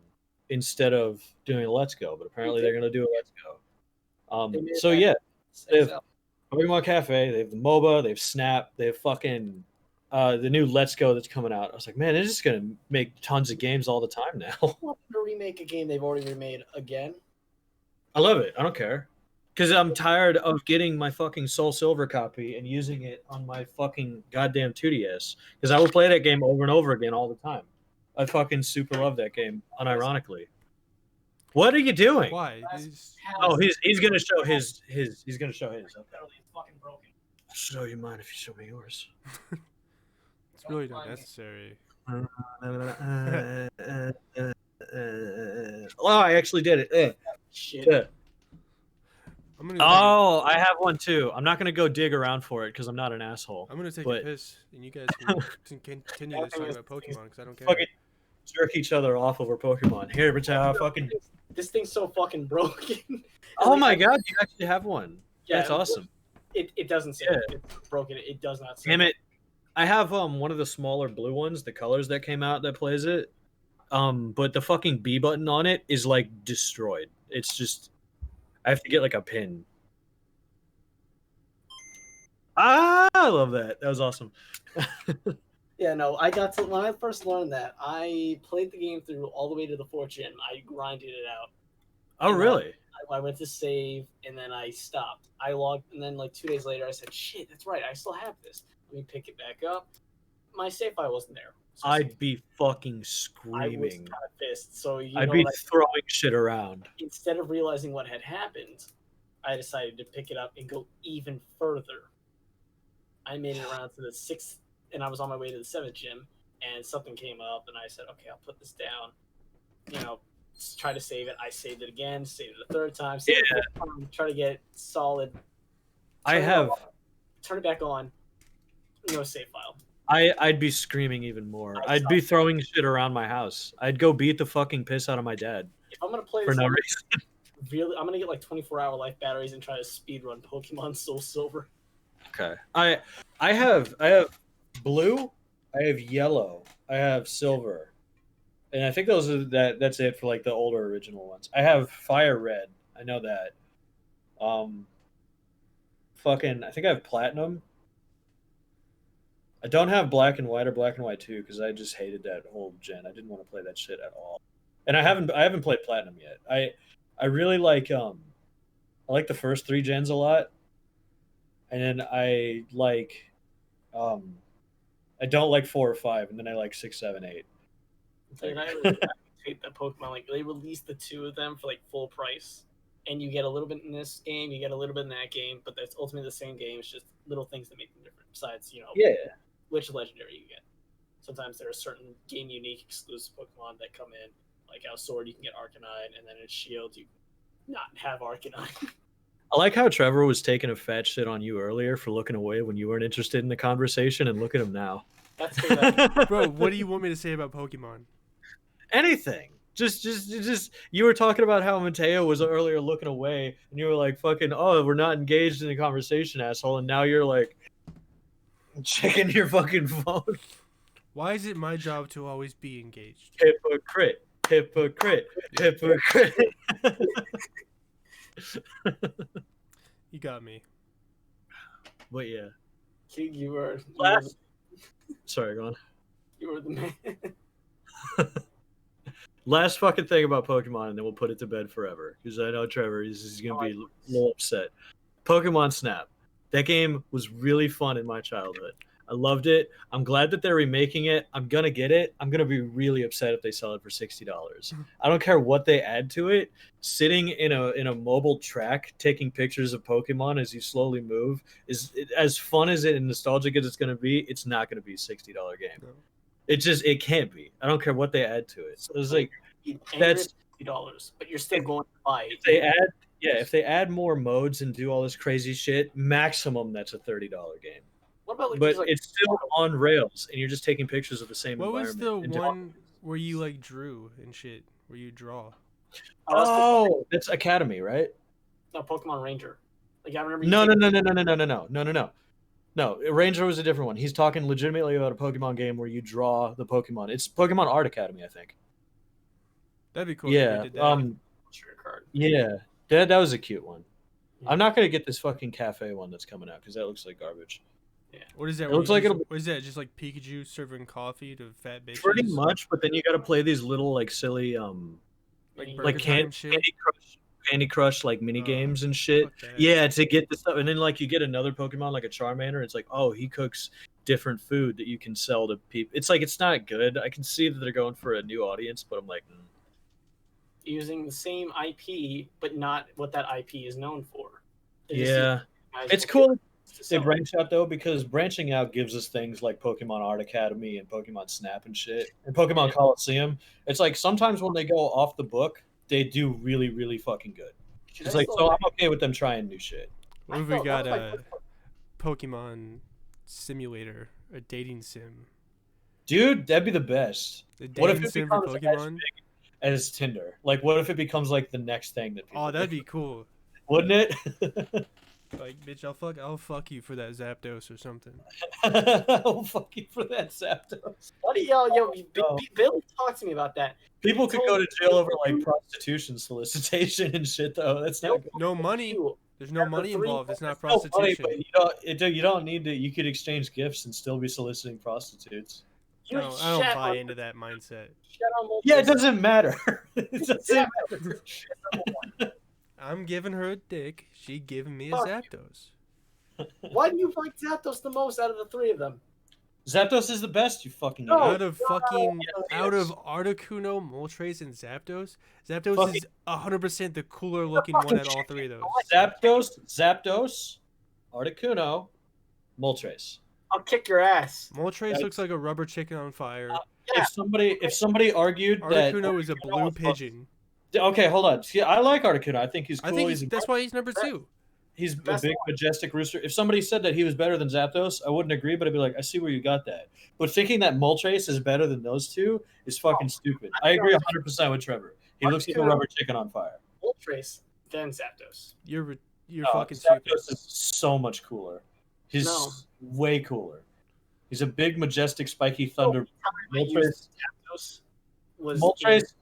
instead of doing a Let's Go. But apparently, they're gonna do a Let's Go. So yeah, they have Pokemon Cafe, they have the MOBA, they have Snap, they have fucking the new Let's Go that's coming out. I was like, man, they're just gonna make tons of games all the time now. To remake a game they've already remade again. I love it. I don't care. Because I'm tired of getting my fucking Soul Silver copy and using it on my fucking goddamn 2DS. Because I will play that game over and over again all the time. I fucking super love that game, unironically. What are you doing? Why? Oh, he's gonna show his. He's gonna show his. Okay. It's fucking broken. I'll show you mine if you show me yours. It's really not necessary. Oh, I actually did it. Shit. Oh, I have one too. I'm not gonna go dig around for it because I'm not an asshole. I'm gonna take a piss, and you guys can continue this talking about Pokemon because I don't care. Fucking jerk each other off over Pokemon. Here, Bachao, fucking. This thing's so fucking broken. Oh my god, you actually have one. Yeah, that's awesome. It doesn't say it's broken. It does not say. Damn it! I have one of the smaller blue ones, the colors that came out that plays it. But the fucking B button on it is like destroyed. It's just I have to get like a pin. I love that. That was awesome. Yeah, no, I got to when I first learned that, I played the game through all the way to the fortune. I grinded it out. Oh, really? I went to save and then I stopped. I logged and then like 2 days later I said, "Shit, that's right. I still have this. Let me pick it back up." My save file wasn't there. So I'd be fucking I screaming. was kind of pissed. So I'd be throwing shit around. Instead of realizing what had happened, I decided to pick it up and go even further. I made it around to the 6th, and I was on my way to the 7th gym, and something came up, and I said, "Okay, I'll put this down." You know, try to save it. I saved it again, saved it a third time, saved it a fourth time, try to get solid. Turn it back on. No save file. I'd be screaming even more. I'd be throwing shit around my house. I'd go beat the fucking piss out of my dad. If I'm gonna play for this no reason, really, I'm gonna get like 24-hour life batteries and try to speedrun Pokemon Soul Silver. Okay. I have blue, I have yellow, I have silver, and I think those are that's it for like the older original ones. I have fire red. I know that. I think I have platinum. I don't have black and white or black and white 2 because I just hated that whole gen. I didn't want to play that shit at all. And I haven't played platinum yet. I really like I like the first 3 gens a lot. And then I don't like 4 or 5, and then I like 6, 7, 8. Like, I really hate that Pokemon. Like they released the 2 of them for like full price, and you get a little bit in this game, you get a little bit in that game, but that's ultimately the same game. It's just little things that make them different. Besides, which legendary you get. Sometimes there are certain game unique exclusive Pokemon that come in, like out Sword you can get Arcanine, and then in Shield you not have Arcanine. I like how Trevor was taking a fat shit on you earlier for looking away when you weren't interested in the conversation, and look at him now. That's Bro, what do you want me to say about Pokemon? Anything. Just you were talking about how Mateo was earlier looking away, and you were like, fucking, oh, we're not engaged in the conversation, asshole, and now you're like checking your fucking phone. Why is it my job to always be engaged? Hypocrite. You got me. But yeah. You were Sorry, go on. You were the man. Last fucking thing about Pokemon, and then we'll put it to bed forever. Because I know Trevor is going to be a little upset. Pokemon Snap. That game was really fun in my childhood. I loved it. I'm glad that they're remaking it. I'm going to get it. I'm going to be really upset if they sell it for $60. I don't care what they add to it. Sitting in a mobile track, taking pictures of Pokemon as you slowly move, is as fun as it and nostalgic as it's going to be. It's not going to be a $60 game. No. It can't be. I don't care what they add to it. So it's like that's $60, but you're still going to buy it. If they add more modes and do all this crazy shit, maximum that's a $30 game. What about but it's still on rails, and you're just taking pictures of the same environment. What was the one dollars. where you like drew and shit? Where you draw? Oh, that's Academy, right? No, Pokemon Ranger. Like I remember. No. No, Ranger was a different one. He's talking legitimately about a Pokemon game where you draw the Pokemon. It's Pokemon Art Academy, I think. That'd be cool. Yeah. If they did that. Card. Yeah. That was a cute one. I'm not gonna get this fucking cafe one that's coming out because that looks like garbage. Yeah. What is that? It looks like what is that? Just like Pikachu serving coffee to fat bitches? Pretty much, but then you got to play these little like silly like Candy Crush like mini games and shit. Yeah, to get the stuff, and then like you get another Pokemon like a Charmander. It's like, oh, he cooks different food that you can sell to people. It's like it's not good. I can see that they're going for a new audience, but I'm like, using the same IP, but not what that IP is known for. It's cool. They branch out though, because branching out gives us things like Pokemon Art Academy and Pokemon Snap and shit, and Pokemon Coliseum. It's like sometimes when they go off the book, they do really, really fucking good. It's like, so I'm okay with them trying new shit. What if we got a Pokemon Simulator, a dating sim? Dude, that'd be the best. What if it becomes for Pokemon? As Tinder? Like, what if it becomes like the next thing that people that'd be cool. Wouldn't it? Like, bitch, I'll fuck you for that Zapdos or something. I'll fuck you for that Zapdos. What do Bill, talk to me about that. People could go to jail over like prostitution solicitation and shit, though. That's not good. No money. There's no money involved. It's not prostitution. You don't need to. You could exchange gifts and still be soliciting prostitutes. No, I don't buy into that mindset. Yeah, it doesn't matter. It doesn't matter. I'm giving her a dick. She giving me a Zapdos. Why do you like Zapdos the most out of the three of them? Zapdos is the best, you fucking idiot. Out of Articuno, Moltres, and Zapdos, is 100% the cooler looking one at all three of those. Zapdos, Articuno, Moltres. I'll kick your ass. Moltres looks like a rubber chicken on fire. If somebody argued that Articuno is a blue pigeon. Okay, hold on. See, I like Articuno. I think he's cool. I think that's why he's number 2. He's a big, majestic rooster. If somebody said that he was better than Zapdos, I wouldn't agree, but I'd be like, I see where you got that. But thinking that Moltres is better than those two is fucking stupid. I agree 100% with Trevor. He looks like a rubber chicken on fire. Moltres, then Zapdos. You're fucking stupid. Zapdos is so much cooler. He's way cooler. He's a big, majestic, spiky thunder. Moltres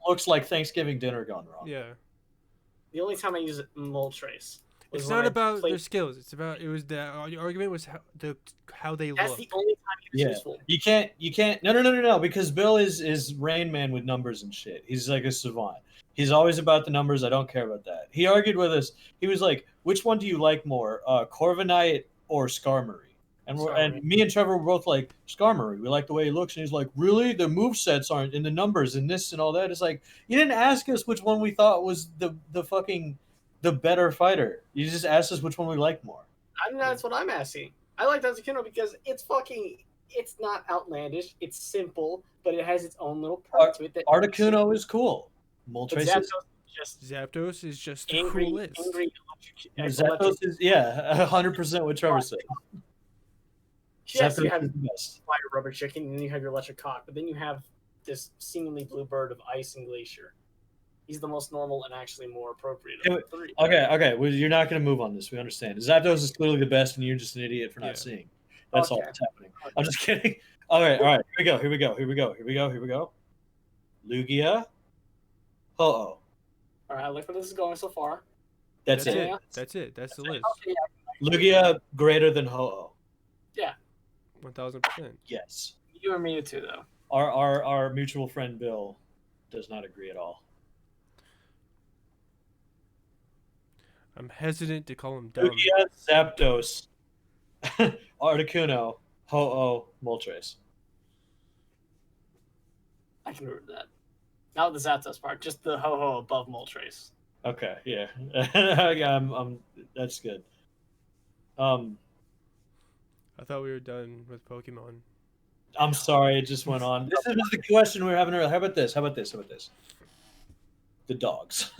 looks like Thanksgiving dinner gone wrong. Yeah. The only time I use Moltres. It's not about their skills. It's about the argument was how they look. That's the only time he was useful. You can't. No. Because Bill is Rain Man with numbers and shit. He's like a savant. He's always about the numbers. I don't care about that. He argued with us. He was like, "Which one do you like more, Corviknight or Skarmory?" And me and Trevor were both like, Skarmory. We like the way he looks. And he's like, really? The movesets aren't in the numbers and this and all that. It's like, you didn't ask us which one we thought was the better fighter. You just asked us which one we liked more. I mean, that's what I'm asking. I like Articuno because it's not outlandish. It's simple, but it has its own little part to it. Articuno is cool. Moltres Zapdos is just the angry, coolest. Zapdos is 100% what Trevor said. Yes, you have fire rubber chicken, and then you have your electric cock, but then you have this seemingly blue bird of ice and glacier. He's the most normal and actually more appropriate of the three. Okay. Well, you're not going to move on this. We understand. Zapdos is clearly the best, and you're just an idiot for not seeing. That's all that's happening. Okay. I'm just kidding. All right. Here we go. Lugia. Ho-Oh. All right, I like where this is going so far. That's it. That's it. That's the list. Okay, Lugia greater than Ho-Oh. Yeah. 1000%. Yes. You and me too, though. Our mutual friend Bill does not agree at all. I'm hesitant to call him dumb. Lugia, Zapdos, Articuno, Ho-Oh, Moltres. I can remember that. Not the Zapdos part, just the Ho-Oh above Moltres. Okay, yeah. That's good. I thought we were done with Pokemon. I'm sorry, it just went on. This was the question we were having earlier. How about this? The dogs.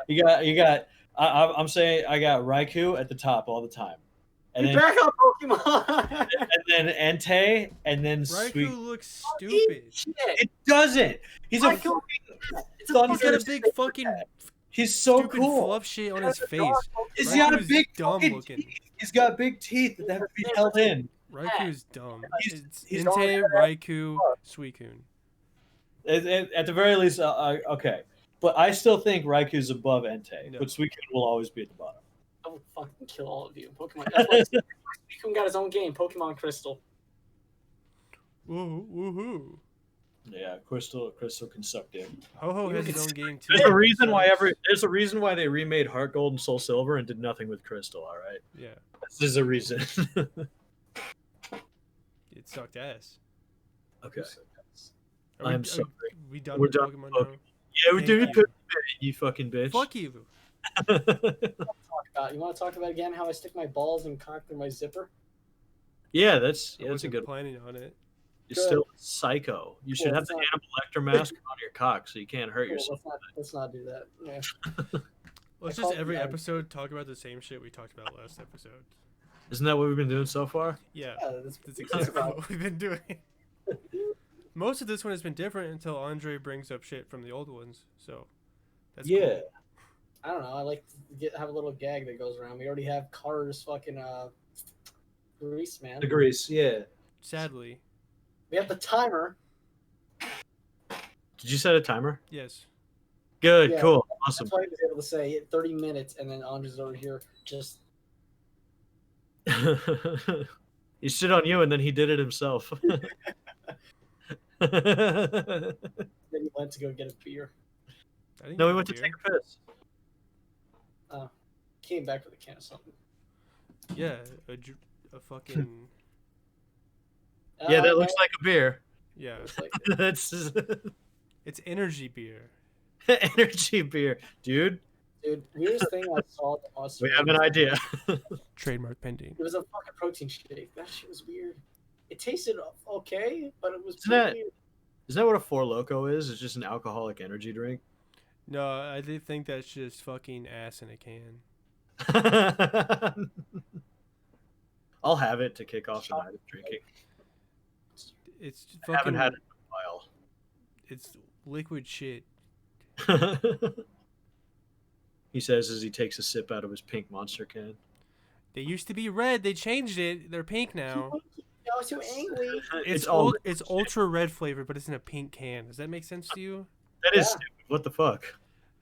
you got. I'm saying I got Raikou at the top all the time, and then back up Pokemon. and then Entei, and then Sweet. Raikou looks stupid. It doesn't. He's a Raikou- He's got a big fucking He's so stupid cool. fluff shit on his face. He's got a Raiku's big dumb fucking looking. teeth. He's got big teeth that have to be held in. Raiku's dumb. He's It's Entei, Raikou, Suicune. At the very least, okay. But I still think Raiku's above Entei, No. but Suicune will always be at the bottom. I will fucking kill all of you. Pokemon. That's why Pokemon got his own game, Pokemon Crystal. Woohoo! Yeah, Crystal can suck dick. Ho-Ho has his own game too. There's a reason why they remade Heart Gold and Soul Silver and did nothing with Crystal. All right. Yeah, This is a reason. it sucked ass. Okay. Are we done We're with done Pokemon with now? Yeah, we do. Thank you. You fucking bitch. Fuck you. You want to talk about again how I stick my balls and cock through my zipper? Yeah, that's I a wasn't good. planning on it. You're still psycho. You should Well, have the Hannibal Lecter mask on your cock so you can't hurt Cool, yourself. let's not do that. Yeah. Let's I just called every you out. episode talk about the same shit we talked about last episode. Isn't that what we've been doing so far? Yeah, That's that's exactly what we've been doing. Most of this one has been different until Andre brings up shit from the old ones. So that's cool. I don't know. I like to have a little gag that goes around. We already have Carter's fucking grease, man. The grease, yeah. Sadly, We have the timer. Did you set a timer? yes. Good, Yeah. cool, awesome. That's why he was able to say 30 minutes, and then Andre's over here just. He shit on you and then he did it himself. Then he went to go get a beer. I didn't No, we get went to beer. take a piss. Came back with a can of something. Yeah, a fucking Yeah, that looks like a beer. yeah. It's like, That's It's energy beer. energy beer, dude. dude, weirdest thing I saw. We have an idea. Trademark pending. It was a fucking protein shake. That shit was weird. It tasted okay, but it was Isn't that- pretty weird. Isn't that what a Four Loko is? It's just an alcoholic energy drink. No, I did think that's just fucking ass in a can. I'll have it to kick off the night of drinking. It's I haven't fucking. had it in It's liquid shit. a while. He says as he takes a sip out of his pink monster can. They used to be red. They changed it. They're pink now. I was too angry. It's all. it's ultra red flavor, but it's in a pink can. Does that make sense to you? That is Yeah. stupid. What the fuck?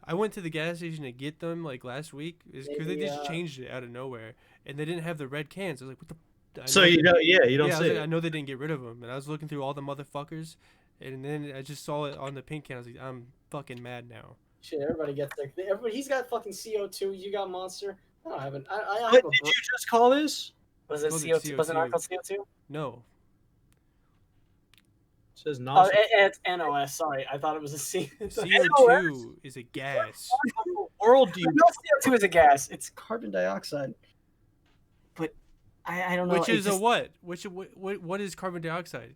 I went to the gas station to get them like last week because they just Yeah. changed it out of nowhere, and they didn't have the red cans. I was like, what the? I So know you they- don't, yeah, you don't yeah, I, see was it. like, I know they didn't get rid of them, and I was looking through all the motherfuckers, and then I just saw it on the pink can. I was like, I'm fucking mad now. Shit, everybody gets there. Everybody, he's got fucking CO2. You got Monster. I don't have an. I What have a. did you just call this? Was it Was it CO2? Was it not CO2? called CO2? No, It says Oh, nostril. it's NOS. Sorry, I thought it was a C. CO2 is a gas. World do you? No, CO2 is a gas. It's carbon dioxide. But I don't know. Which it is a just- what? What is carbon dioxide?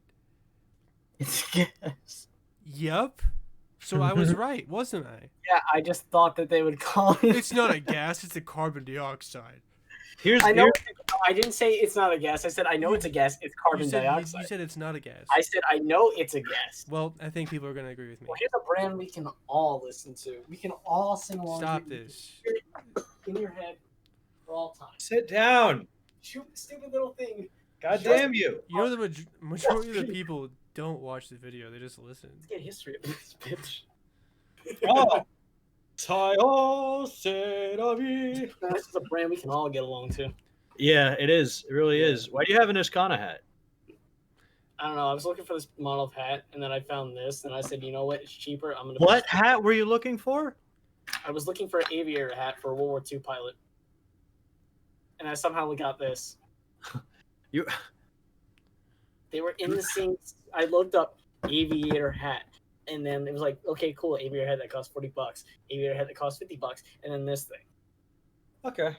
It's a gas. Yep. So I was right, wasn't I? Yeah, I just thought that they would call it. It's not a gas. It's a carbon dioxide. Here's I know. here's- I didn't say it's not a gas. I said I know it's a gas. It's carbon You said, dioxide. you said it's not a gas. I said I know it's a gas. Well, I think people are gonna agree with me. Well, here's a brand we can all listen to. We can all sing along. Stop to. this. Hear it in your head for all time. sit down. Shoot the stupid little thing. God damn you. You know the majority of the people don't watch the video; they just listen. Let's get history of this bitch. Oh. Tayo Seravi. This is a brand we can all get along to. Yeah, it is. It really is. Why do you have an Iskana hat? I don't know. I was looking for this model of hat, and then I found this, and I said, you know what? It's cheaper. I'm gonna. What hat were you looking for? I was looking for an aviator hat for a World War II pilot, and I somehow got this. You. They were in the same. I looked up aviator hat, and then it was like, okay, cool, aviator hat that costs $40, aviator hat that costs $50, and then this thing. Okay.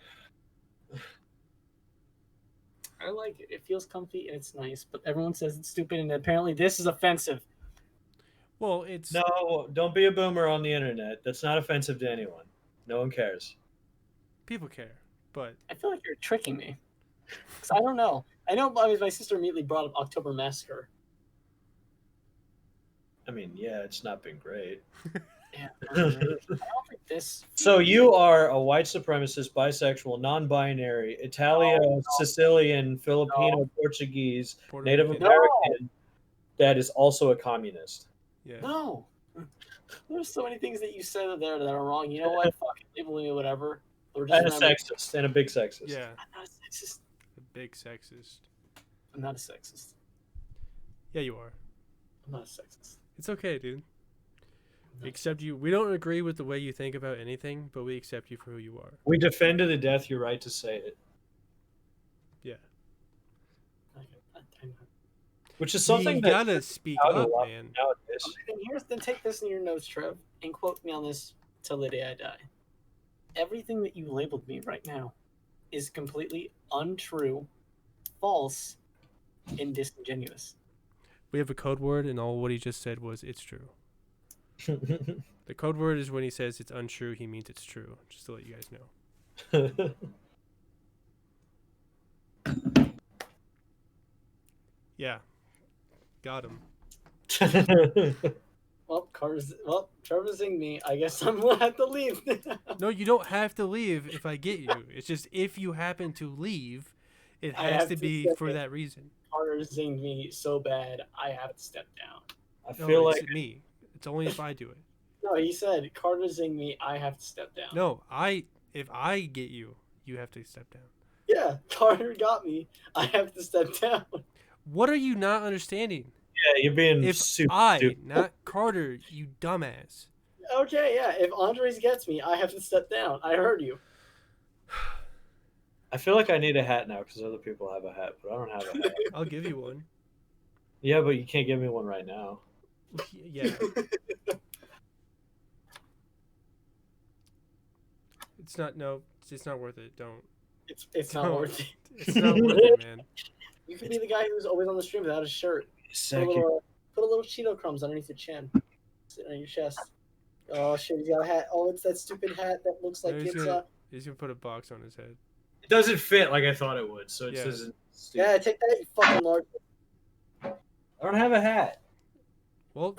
I like it. It feels comfy and it's nice, but everyone says it's stupid, and apparently this is offensive. Well, it's No, don't be a boomer on the internet. That's not offensive to anyone. No one cares. people care, but I feel like you're tricking me. Because I don't know. I know my sister immediately brought up October Massacre. I mean, yeah, it's not been great. Yeah, I don't think this. So you are a white supremacist, bisexual, non-binary, Italian, Sicilian, Filipino, Portuguese, Native American that is also a communist. Yeah. No. There's so many things that you said there that are wrong. You know what? Fucking label me whatever. And a sexist. And a big sexist. Yeah. I'm not a sexist. A big sexist. I'm not a sexist. Yeah, you are. I'm not a sexist. It's okay, dude. We accept you. We don't agree with the way you think about anything, but we accept you for who you are. We defend to the death your right to say it. Yeah. Which is something you gotta speak up, man. Nowadays. Then take this in your notes, Trev, and quote me on this till the day I die. Everything that you labeled me right now is completely untrue, false, and disingenuous. We have a code word, and all what he just said was "it's true." The code word is when he says it's untrue, he means it's true. Just to let you guys know. Yeah, got him. Trevor's seeing me. I guess I'm gonna have to leave. No, you don't have to leave if I get you. It's just if you happen to leave, it has to be for that reason. Carter's zinged me so bad, I have to step down. I feel like it's me. It's only if I do it. No, he said Carter zinged me. I have to step down. No, if I get you, you have to step down. Yeah, Carter got me. I have to step down. What are you not understanding? Yeah, you're being stupid. Not Carter, you dumbass. Okay, yeah. If Andres gets me, I have to step down. I heard you. I feel like I need a hat now because other people have a hat, but I don't have a hat. I'll give you one. Yeah, but you can't give me one right now. Yeah. It's not worth it. Don't. It's not worth it. It's not worth it, man. You could be the guy who's always on the stream without a shirt. Put a little Cheeto crumbs underneath your chin. Sit on your chest. Oh shit, he's got a hat. Oh, it's that stupid hat that looks like he's gonna put a box on his head. It doesn't fit like I thought it would, so it doesn't. Yeah, take that, you fucking large. I don't have a hat. Well,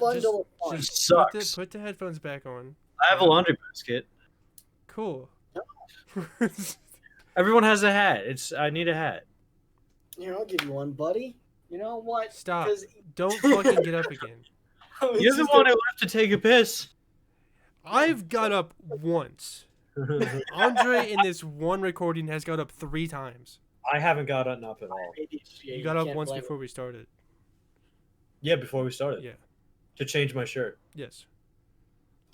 just put the headphones back on. I have a laundry basket. Cool. Everyone has a hat. I need a hat. Here, I'll give you one, buddy. You know what? Stop. Don't fucking get up again. You're the one who left to take a piss. I've got up once. Andre in this one recording has got up 3 times. I haven't gotten up at all. You got up once before we started. Yeah, before we started. Yeah. To change my shirt. Yes.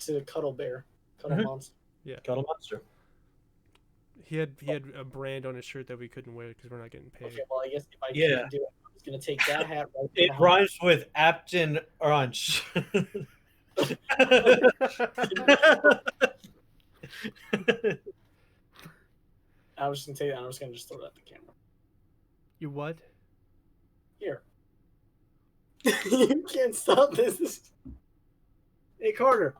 To Cuddle Bear. Cuddle Monster. Yeah. Cuddle Monster. He had a brand on his shirt that we couldn't wear because we're not getting paid. Okay, well, I guess if I can't do it, I'm just going to take that hat right It rhymes with Apton Orange. I was just going to take that. I was going to just throw that at the camera. You what? Here. You can't stop this. Hey, Carter.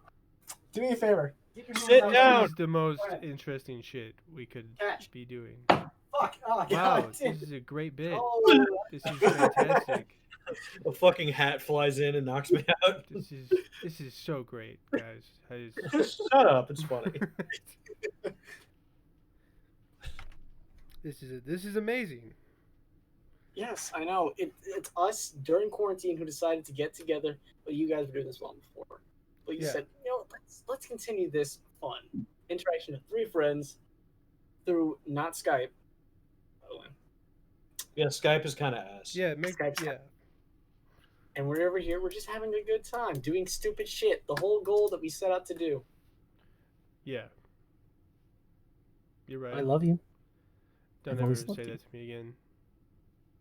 Do me a favor. Sit down. This is the most interesting shit we could be doing. Fuck. Oh, wow, this is a great bit. Oh. This is fantastic. A fucking hat flies in and knocks me out. This is so great, guys. Shut up, it's funny. This is amazing. Yes, I know. It's us during quarantine who decided to get together, but you guys were doing this long before. But you said, let's continue this fun interaction of 3 friends through not Skype. By the way. Yeah, Skype is kind of ass. Yeah, Skype. And we're over here. We're just having a good time doing stupid shit. The whole goal that we set out to do. Yeah. You're right. I love you. Don't ever say that to me again.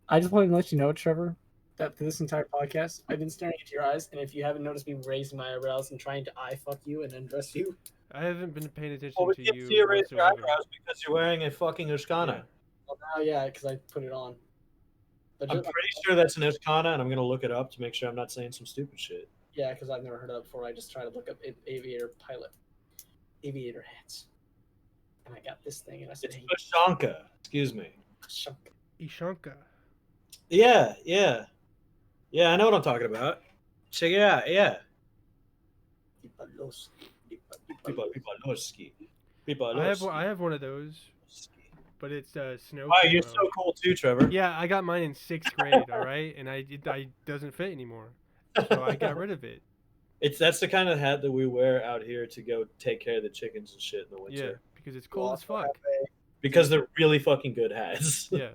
I just wanted to let you know, Trevor, that through this entire podcast, I've been staring into your eyes, and if you haven't noticed me raising my eyebrows and trying to eye fuck you and undress you, I haven't been paying attention to you. See you raise your eyebrows because you're wearing a fucking Uskana. Yeah. Well, now, yeah, because I put it on. But I'm pretty sure that's an Uskana, and I'm gonna look it up to make sure I'm not saying some stupid shit. Yeah, because I've never heard of it before. I just try to look up aviator hats, and I got this thing, and I said, "It's Ushanka." Excuse me. Ushanka. Ishanka. Yeah. I know what I'm talking about. Check it out. Yeah. I have one of those, but it's snow Wow, camo. you're so cool too, Trevor. Yeah, I got mine in 6th grade. All right, and I doesn't fit anymore, so I got rid of it. That's the kind of hat that we wear out here to go take care of the chickens and shit in the winter. Yeah, because it's cold as fuck. Because they're really fucking good hats. Yeah.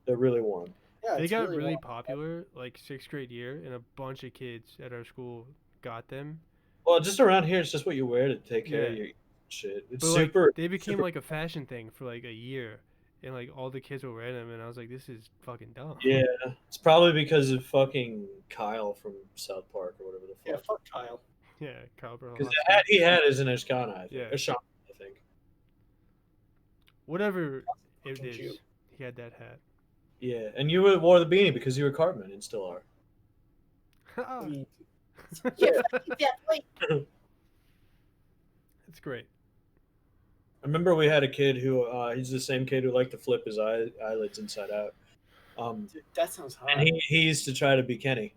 They're really warm. Yeah, They it's got really warm. popular like 6th grade year, and a bunch of kids at our school got them. Well, just around here, it's just what you wear to take care of Yeah. your shit. It's But super. like, they became super- like a fashion thing for like a year, and like all the kids were wearing them, and I was like, this is fucking dumb. Yeah, it's probably because of fucking Kyle from South Park or whatever the Yeah, fuck. fuck Kyle. Yeah, Kyle Burl. Because the hat he had is an Ashkana, I think. Yeah. Ashana, I think. Whatever it Fucking is, Jew. he had that hat. Yeah, and you wore the beanie because you were Cartman and still are. Yeah, definitely. It's great. I remember we had a kid who he's the same kid who liked to flip his eyelids inside out. Dude, that sounds hot. And he used to try to be Kenny.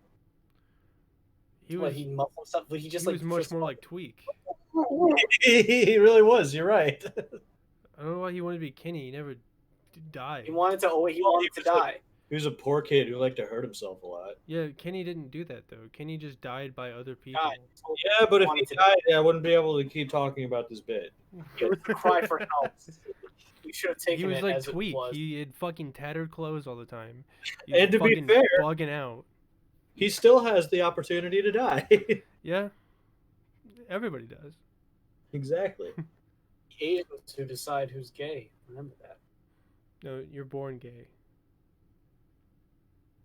He What, was he muffled himself, but he just he like was much fist more bumped. like Tweak. He really was. You're right. I don't know why he wanted to be Kenny. He never died. He wanted to die. He was a poor kid who liked to hurt himself a lot. Yeah, Kenny didn't do that though. Kenny just died by other people. God, Yeah, but if wanted he to died, I wouldn't be able to keep talking about this bit. he would cry for help. We should have taken He was it like as Tweak. it was. He had fucking tattered clothes all the time. He And was to be fucking fair- bugging out. He still has the opportunity to die. Yeah, everybody does. Exactly. The Asians who decide who's gay. Remember that. No, you're born gay.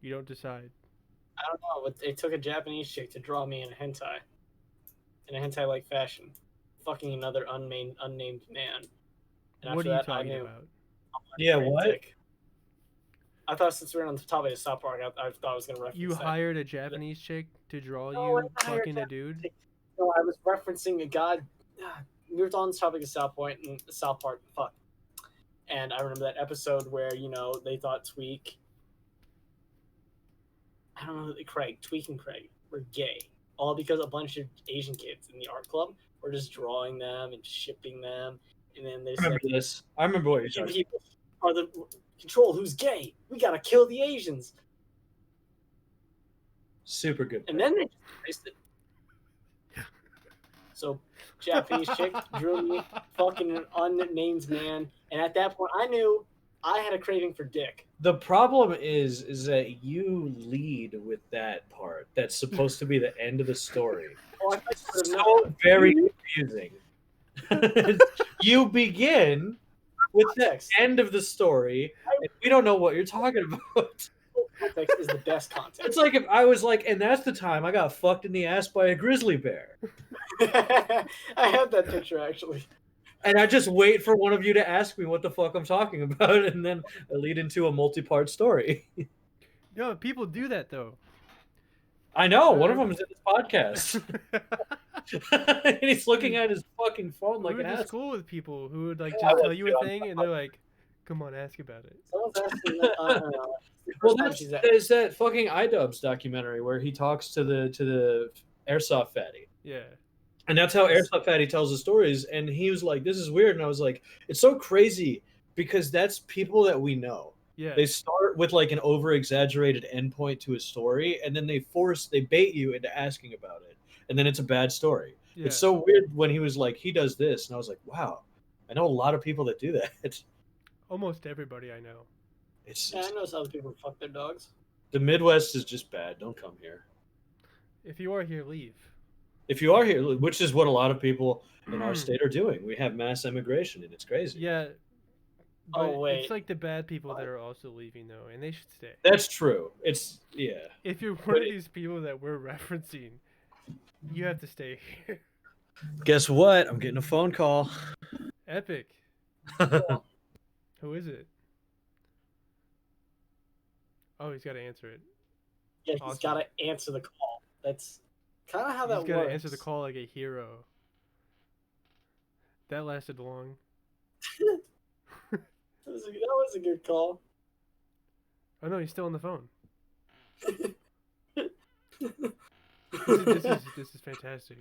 You don't decide. I don't know, but they took a Japanese chick to draw me in a hentai-like fashion, fucking another unnamed man. And What after are you that, I talking knew. about? Yeah, Great what? dick. I thought since we were on the topic of South Park, I thought I was going to reference You that. hired a Japanese chick to draw No, I you didn't hire a fucking a dude? No, I was referencing a god. We were on the topic of South Park. Fuck. And I remember that episode where they thought Tweak. I don't know, Tweak and Craig were gay, all because a bunch of Asian kids in the art club were just drawing them and shipping them, and then they I said, remember this. I remember what you're "Asian talking people are the control who's gay. We gotta kill the Asians." Super good. And then they just erased it. So, Japanese chick drew me fucking an unnamed man, and at that point, I knew I had a craving for dick. The problem is that you lead with that part. That's supposed to be the end of the story. Oh, I thought you would've So known. very confusing. You begin with the Context. end of the story, and we don't know what you're talking about. Context is the best context. It's like if I was like, and that's the time I got fucked in the ass by a grizzly bear. I have that picture actually. And I just wait for one of you to ask me what the fuck I'm talking about, and then I lead into a multi-part story. No, people do that though. I know, one of them is in this podcast. And he's looking at his fucking phone We like an went to ass. school with people who would like Yeah, I just tell was you too. a thing and they're like, "Come on, ask about it." Someone's asking that. I don't know. Well, First time she's at- there's that fucking iDubbbz documentary where he talks to the airsoft fatty. Yeah. And that's how Airsoft Fatty tells the stories. And he was like, this is weird. And I was like, it's so crazy because that's people that we know. Yeah. They start with like an over exaggerated endpoint to a story, and then they bait you into asking about it. And then it's a bad story. Yeah. It's so weird when he was like, he does this. And I was like, wow, I know a lot of people that do that. Almost everybody I know. It's Yeah, I know some people fuck their dogs. the Midwest is just bad. Don't come here. If you are here, leave. If you are here, which is what a lot of people in our state are doing, we have mass immigration, and it's crazy. Yeah. Oh, But wait. It's like the bad people that are also leaving though, and they should stay. That's true. It's If you're one of these people that we're referencing, you have to stay here. Guess what? I'm getting a phone call. Epic. Who is it? Oh, he's got to answer it. Yeah, he's Awesome. got to answer the call. That's kind of how He's that got to works. answer the call like a hero. That lasted long. That was a good call. Oh no, he's still on the phone. This is fantastic.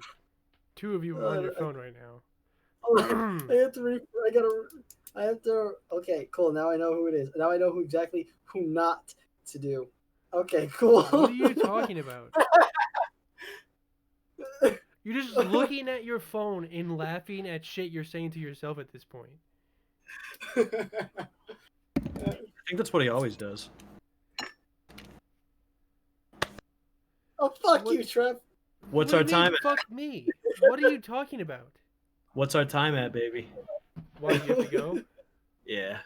Two of you are on your phone right now. I have to. Okay, cool. Now I know who it is. Now I know who not to do. Okay, cool. What are you talking about? You're just looking at your phone and laughing at shit you're saying to yourself at this point. I think that's what he always does. Oh, fuck you, Trev. What's our time at? Fuck me. What are you talking about? What's our time at, baby? Why do you have to go? Yeah.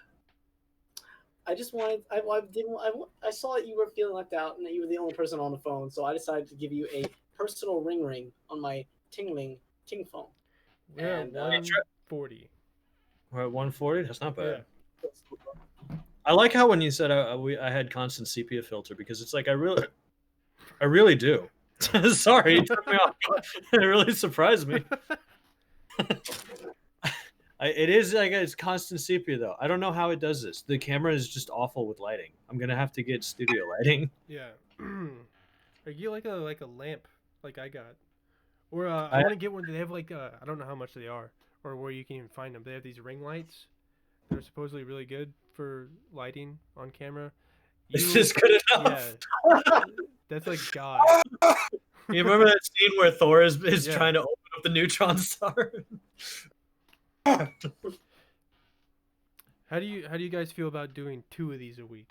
I just wanted. I saw that you were feeling left out and that you were the only person on the phone, so I decided to give you a personal ring on my ting phone. We're at 140. We're at 140. That's not bad. Yeah. I like how when you said I had constant sepia filter because it's like I really do. Sorry, it took me off. It really surprised me. It is like it's constant sepia though. I don't know how it does this. The camera is just awful with lighting. I'm gonna have to get studio lighting. Yeah. Or get like a lamp like I got. Or I want to get one. They have like I don't know how much they are or where you can even find them. They have these ring lights. They're supposedly really good for lighting on camera. Is this good enough? Yeah. That's like God. You remember that scene where Thor is trying to open up the neutron star? How do you guys feel about doing 2 of these a week?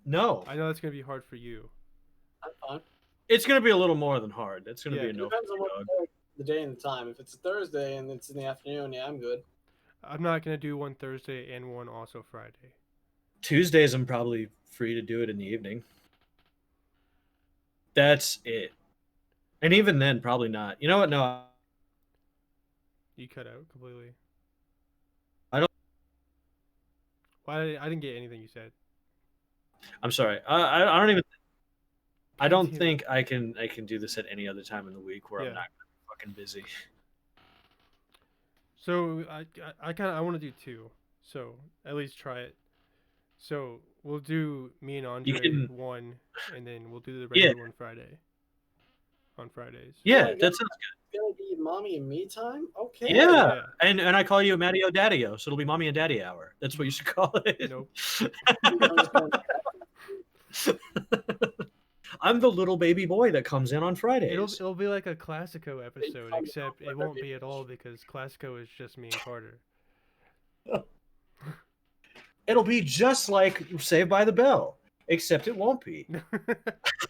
No. I know that's gonna be hard for you. I'm fine. It's gonna be a little more than hard. It's gonna be a no. Depends on the day and the time. If it's a Thursday and it's in the afternoon, yeah, I'm good. I'm not gonna do one Thursday and one also Friday. Tuesdays I'm probably free to do it in the evening. That's it. And even then, probably not. You know what? No. You cut out completely. I don't. Why? I didn't get anything you said. I'm sorry. I don't even. I don't think I can do this at any other time in the week where I'm not fucking busy. So I want to do 2. So at least try it. So we'll do me and Andre one, and then we'll do the regular one on Fridays. Yeah, that sounds good. It's gonna be mommy and me time. Okay. Yeah. And I call you Maddie-O Daddy-O, so it'll be mommy and daddy hour. That's what you should call it. Nope. I'm the little baby boy that comes in on Fridays. It'll be like a Classico episode, except it won't be at all because Classico is just me and Carter. It'll be just like Saved by the Bell, except it won't be.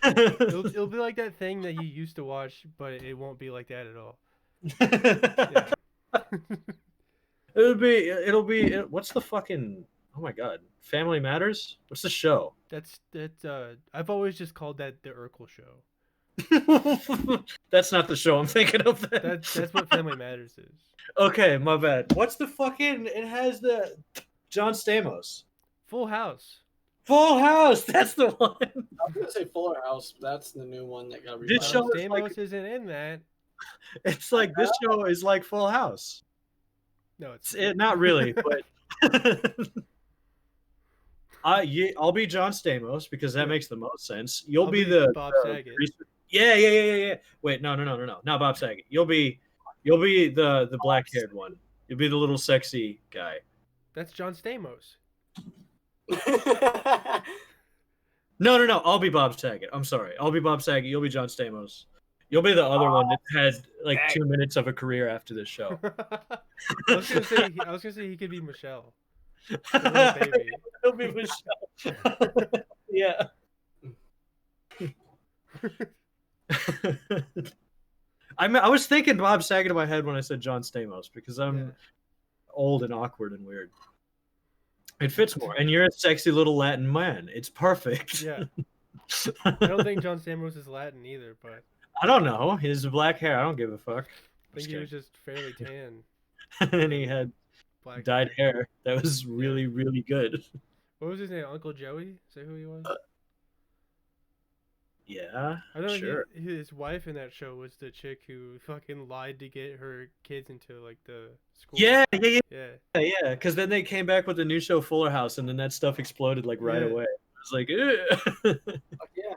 It'll be like that thing that you used to watch, but it won't be like that at all. It'll be. What's the fucking? Oh my god, Family Matters. What's the show? That's I've always just called that the Urkel Show. That's not the show I'm thinking of. That's what Family Matters is. Okay, my bad. What's the fucking? It has the John Stamos. Full House. Full House. That's the one. I was gonna say Fuller House. That's the new one that got This show Stamos isn't in that. It's like this show is like Full House. No, it's not really, but I'll be John Stamos because that makes the most sense. You'll be the Bob Saget. Yeah. Wait, no, not Bob Saget. You'll be the black-haired one. You'll be the little sexy guy. That's John Stamos. No. I'll be Bob Saget. I'm sorry. I'll be Bob Saget. You'll be John Stamos. You'll be the other one that had like 2 minutes of a career after this show. I was gonna say he could be Michelle. Baby. He'll be Michelle. Yeah. I was thinking Bob Saget in my head when I said John Stamos because I'm old and awkward and weird. It fits more, and you're a sexy little Latin man. It's perfect. Yeah. I don't think John Stamos is Latin either, but I don't know. He has black hair. I don't give a fuck. I think he was just fairly tan. And he had black dyed hair. That was really, really good. What was his name? Uncle Joey? Is that who he was? Yeah. I know sure. His wife in that show was the chick who fucking lied to get her kids into like the school. Yeah. Because then they came back with the new show Fuller House, and then that stuff exploded like right away. was like, Fuck yeah.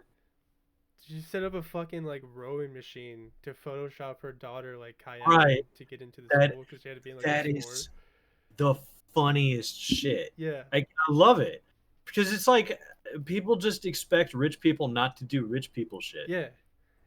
She set up a fucking like rowing machine to Photoshop her daughter like kayaking Right. to get into the That- school because she had to be in like that a is sport. the funniest shit. Yeah. I love it because it's like people just expect rich people not to do rich people shit. Yeah.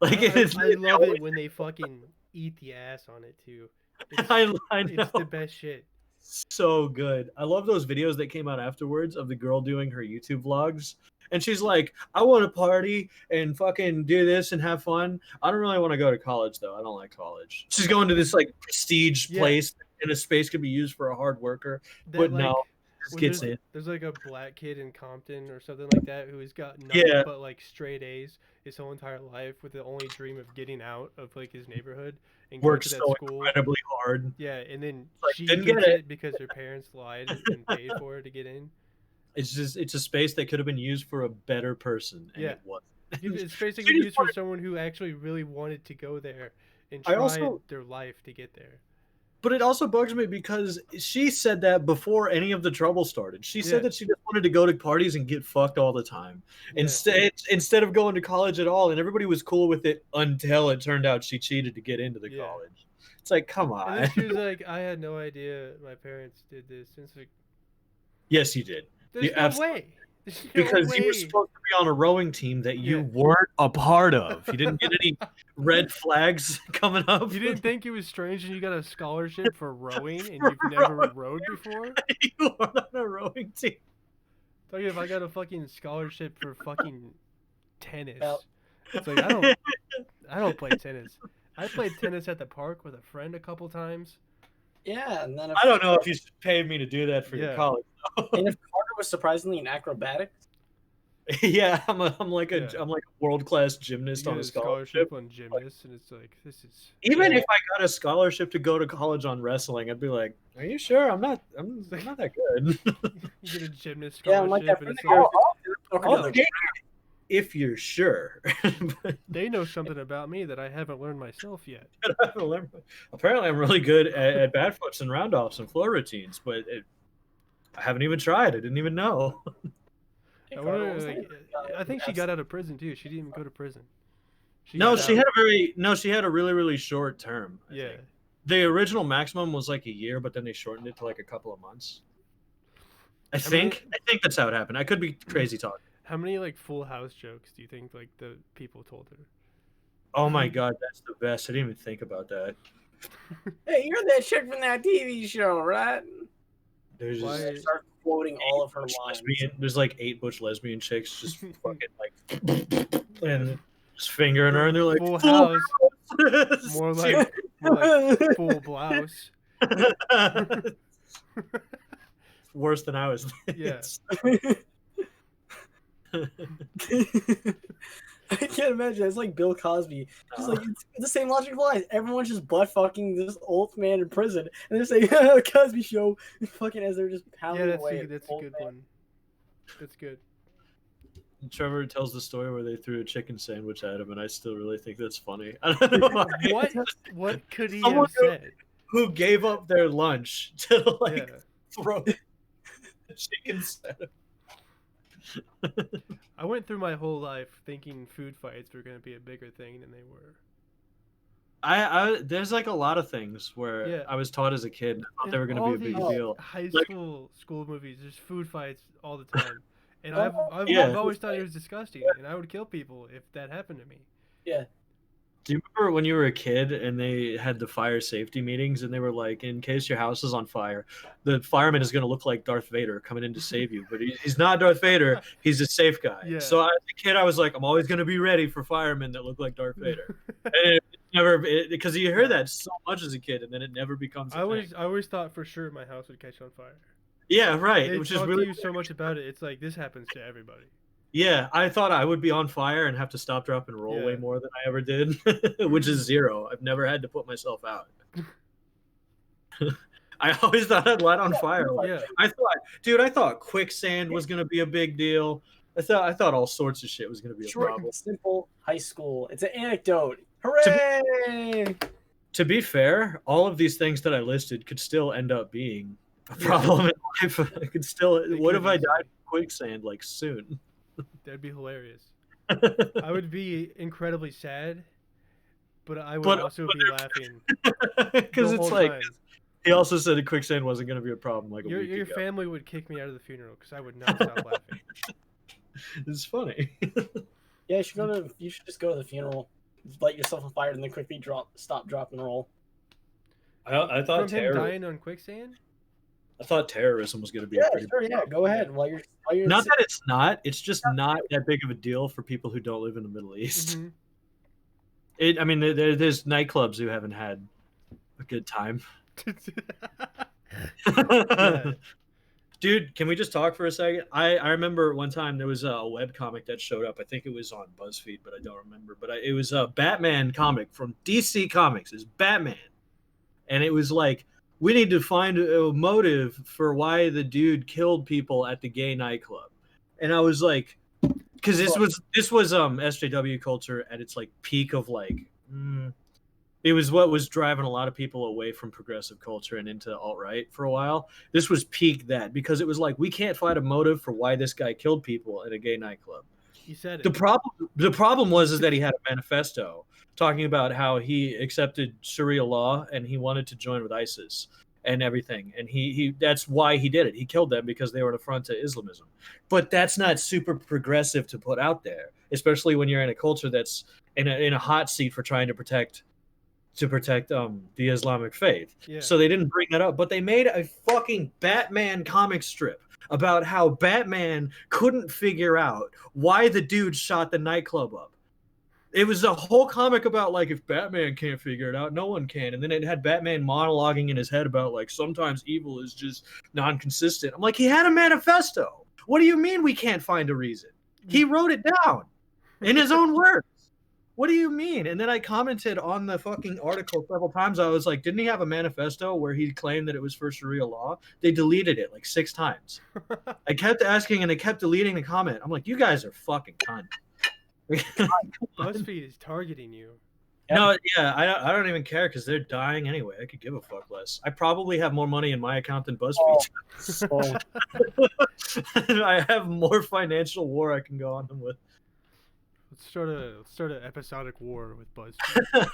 Like I love it when they fucking eat the ass on it too. It's, I know. it's the best shit. So good. I love those videos that came out afterwards of the girl doing her YouTube vlogs. And she's like, I want to party and fucking do this and have fun. I don't really want to go to college, though. I don't like college. She's going to this like prestige place and a space could be used for a hard worker. That, But like, no, just gets in. There's like a black kid in Compton or something like that who has got nothing but like straight A's his whole entire life with the only dream of getting out of like his neighborhood and going Works to that so school. incredibly hard. Yeah, and then Like, she didn't gets get it because her parents lied and paid for her to get in. It's a space that could have been used for a better person, and it wasn't. It's basically used for someone who actually really wanted to go there and tried their life to get there. But it also bugs me because she said that before any of the trouble started. She said that she just wanted to go to parties and get fucked all the time. Instead of going to college at all, and everybody was cool with it until it turned out she cheated to get into the college. It's like, come on. And then she was like, I had no idea my parents did this. And it's like, yes, you did. There's no way. Because you were supposed to be on a rowing team that you weren't a part of. You didn't get any red flags coming up. You didn't think it was strange and you got a scholarship for rowing and you've never rowed before? You weren't on a rowing team. Tell you if I got a fucking scholarship for fucking tennis. It's like I don't play tennis. I played tennis at the park with a friend a couple times. Yeah, and then I don't know if you paid me to do that for your college. And if Carter was surprisingly in acrobatics. Yeah, I'm like a world-class gymnast on a scholarship on gymnast, and it's like this is even if I got a scholarship to go to college on wrestling, I'd be like, "Are you sure? I'm not that good." You get a gymnast scholarship, I'm like that and it's like, if you're sure. They know something about me that I haven't learned myself yet. Apparently, I'm really good at bat flips and round-offs and floor routines, but I haven't even tried. I didn't even know. I think she got out of prison too. She didn't even go to prison. She had a really, really short term. I think. The original maximum was like a year, but then they shortened it to like a couple of months. I think that's how it happened. I could be crazy talking. How many like Full House jokes do you think like the people told her? Oh my god, that's the best. I didn't even think about that. Hey, you're that chick from that TV show, right? There's just start quoting all of her lines. There's like 8 butch lesbian chicks just fucking like and just fingering her, and they're like Full House. more like Full Blouse. Worse than I was. Yeah. I can't imagine. It's like Bill Cosby. Just like it's the same logic applies. Everyone's just butt fucking this old man in prison, and they're saying Cosby Show, fucking as they're just pounding away. That's a good one. That's good. Trevor tells the story where they threw a chicken sandwich at him, and I still really think that's funny. I don't know why. What could he have said? Who gave up their lunch to like throw a chicken sandwich? I went through my whole life thinking food fights were going to be a bigger thing than they were. There's like a lot of things where I was taught as a kid I thought they were going to be a big deal. High school movies, there's food fights all the time, and I've always thought it was disgusting, and I would kill people if that happened to me. Yeah. Do you remember when you were a kid and they had the fire safety meetings and they were like, in case your house is on fire, the fireman is going to look like Darth Vader coming in to save you. But he's not Darth Vader. He's a safe guy. Yeah. So as a kid, I was like, I'm always going to be ready for firemen that look like Darth Vader. And because you hear that so much as a kid and then it never becomes a thing. I always thought for sure my house would catch on fire. Yeah, right. They talk to you so much about it. It's like, this happens to everybody. Yeah, I thought I would be on fire and have to stop, drop, and roll way more than I ever did, which is 0. I've never had to put myself out. I always thought I'd light on fire. I thought quicksand was going to be a big deal. I thought all sorts of shit was going to be a problem. Simple high school. It's an anecdote. Hooray! To be fair, all of these things that I listed could still end up being a problem in life. What if I died from quicksand like soon? That'd be hilarious. I would be incredibly sad, but I would also be laughing. Because it's like time. he also said that quicksand wasn't going to be a problem. Like your family would kick me out of the funeral because I would not stop laughing. It's funny. Yeah, you should just go to the funeral, light yourself on fire, and then quickly stop, drop, and roll. I thought from him dying on quicksand. I thought terrorism was going to be Go ahead. While you're not that it's not. It's just not that big of a deal for people who don't live in the Middle East. Mm-hmm. I mean, there's nightclubs who haven't had a good time. Yeah. Dude, can we just talk for a second? I remember one time there was a webcomic that showed up. I think it was on BuzzFeed, but I don't remember. But it was a Batman comic from DC Comics. It's Batman. And it was like, we need to find a motive for why the dude killed people at the gay nightclub. And I was like, because this was SJW culture at its like peak of like, it was what was driving a lot of people away from progressive culture and into alt-right for a while. This was peak that, because it was like, we can't find a motive for why this guy killed people at a gay nightclub. You said it. The problem was that he had a manifesto talking about how he accepted Sharia law and he wanted to join with ISIS and everything. And he that's why he did it. He killed them because they were an affront to Islamism. But that's not super progressive to put out there, especially when you're in a culture that's in a hot seat for trying to protect the Islamic faith. Yeah. So they didn't bring that up, but they made a fucking Batman comic strip about how Batman couldn't figure out why the dude shot the nightclub up. It was a whole comic about like, if Batman can't figure it out, no one can. And then it had Batman monologuing in his head about like, sometimes evil is just non-consistent. I'm like, he had a manifesto. What do you mean we can't find a reason? He wrote it down in his own words. What do you mean? And then I commented on the fucking article several times. I was like, didn't he have a manifesto where he claimed that it was for Sharia law? They deleted it like 6 times. I kept asking and they kept deleting the comment. I'm like, you guys are fucking cunt. BuzzFeed is targeting you. No, yeah, I don't even care because they're dying anyway. I could give a fuck less. I probably have more money in my account than BuzzFeed. I have more financial war I can go on them with. Let's start an episodic war with BuzzFeed.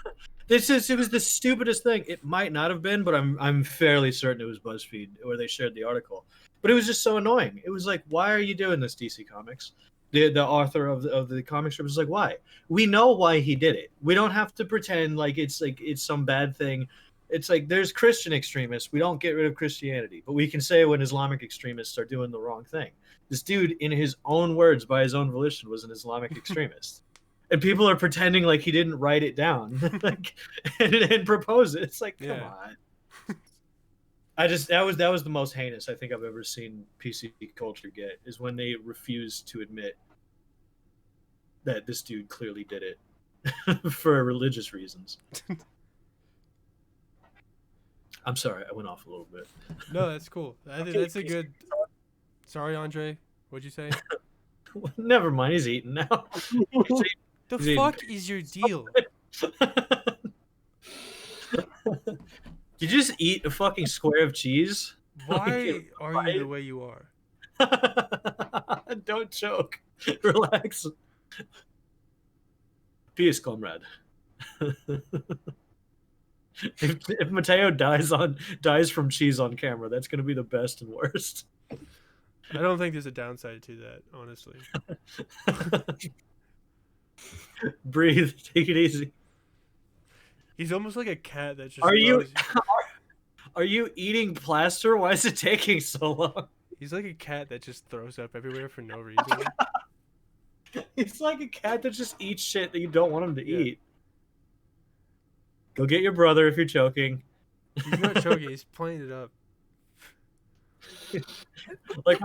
It was the stupidest thing. It might not have been, but I'm fairly certain it was BuzzFeed where they shared the article. But it was just so annoying. It was like, why are you doing this, DC Comics? The author of the comic strip was like, why? We know why he did it. We don't have to pretend like it's some bad thing. It's like, there's Christian extremists. We don't get rid of Christianity, but we can say when Islamic extremists are doing the wrong thing. This dude, in his own words, by his own volition, was an Islamic extremist. And people are pretending like he didn't write it down like, and propose it. It's like, come on. That was the most heinous I think I've ever seen PC culture get, is when they refuse to admit that this dude clearly did it for religious reasons. I'm sorry, I went off a little bit. No, that's cool. I think that's a good. Sorry, Andre. What'd you say? Never mind. He's eating now. The fuck is your deal? You just eat a fucking square of cheese? Why are you the way you are? Don't choke. Relax. Peace, comrade. If Mateo dies from cheese on camera, that's going to be the best and worst. I don't think there's a downside to that, honestly. Breathe. Take it easy. He's almost like a cat that just. Are you eating plaster? Why is it taking so long? He's like a cat that just throws up everywhere for no reason. He's like a cat that just eats shit that you don't want him to eat. Go get your brother if you're choking. He's not choking. He's playing it up. Like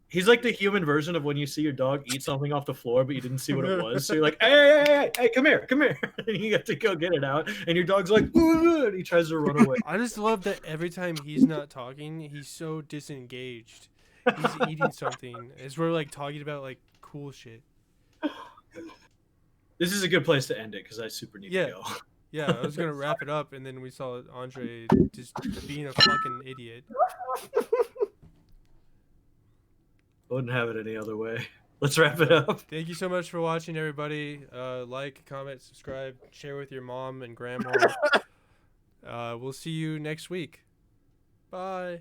he's like the human version of when you see your dog eat something off the floor, but you didn't see what it was. So you're like, hey, come here. And you have to go get it out. And your dog's like, ooh, and he tries to run away. I just love that every time he's not talking, he's so disengaged. He's eating something as we're like talking about like cool shit. This is a good place to end it because I super need to go. Yeah, I was gonna wrap it up, and then we saw Andre just being a fucking idiot. Wouldn't have it any other way. Let's wrap it up. Thank you so much for watching, everybody. Like, comment, subscribe, share with your mom and grandma. We'll see you next week. Bye.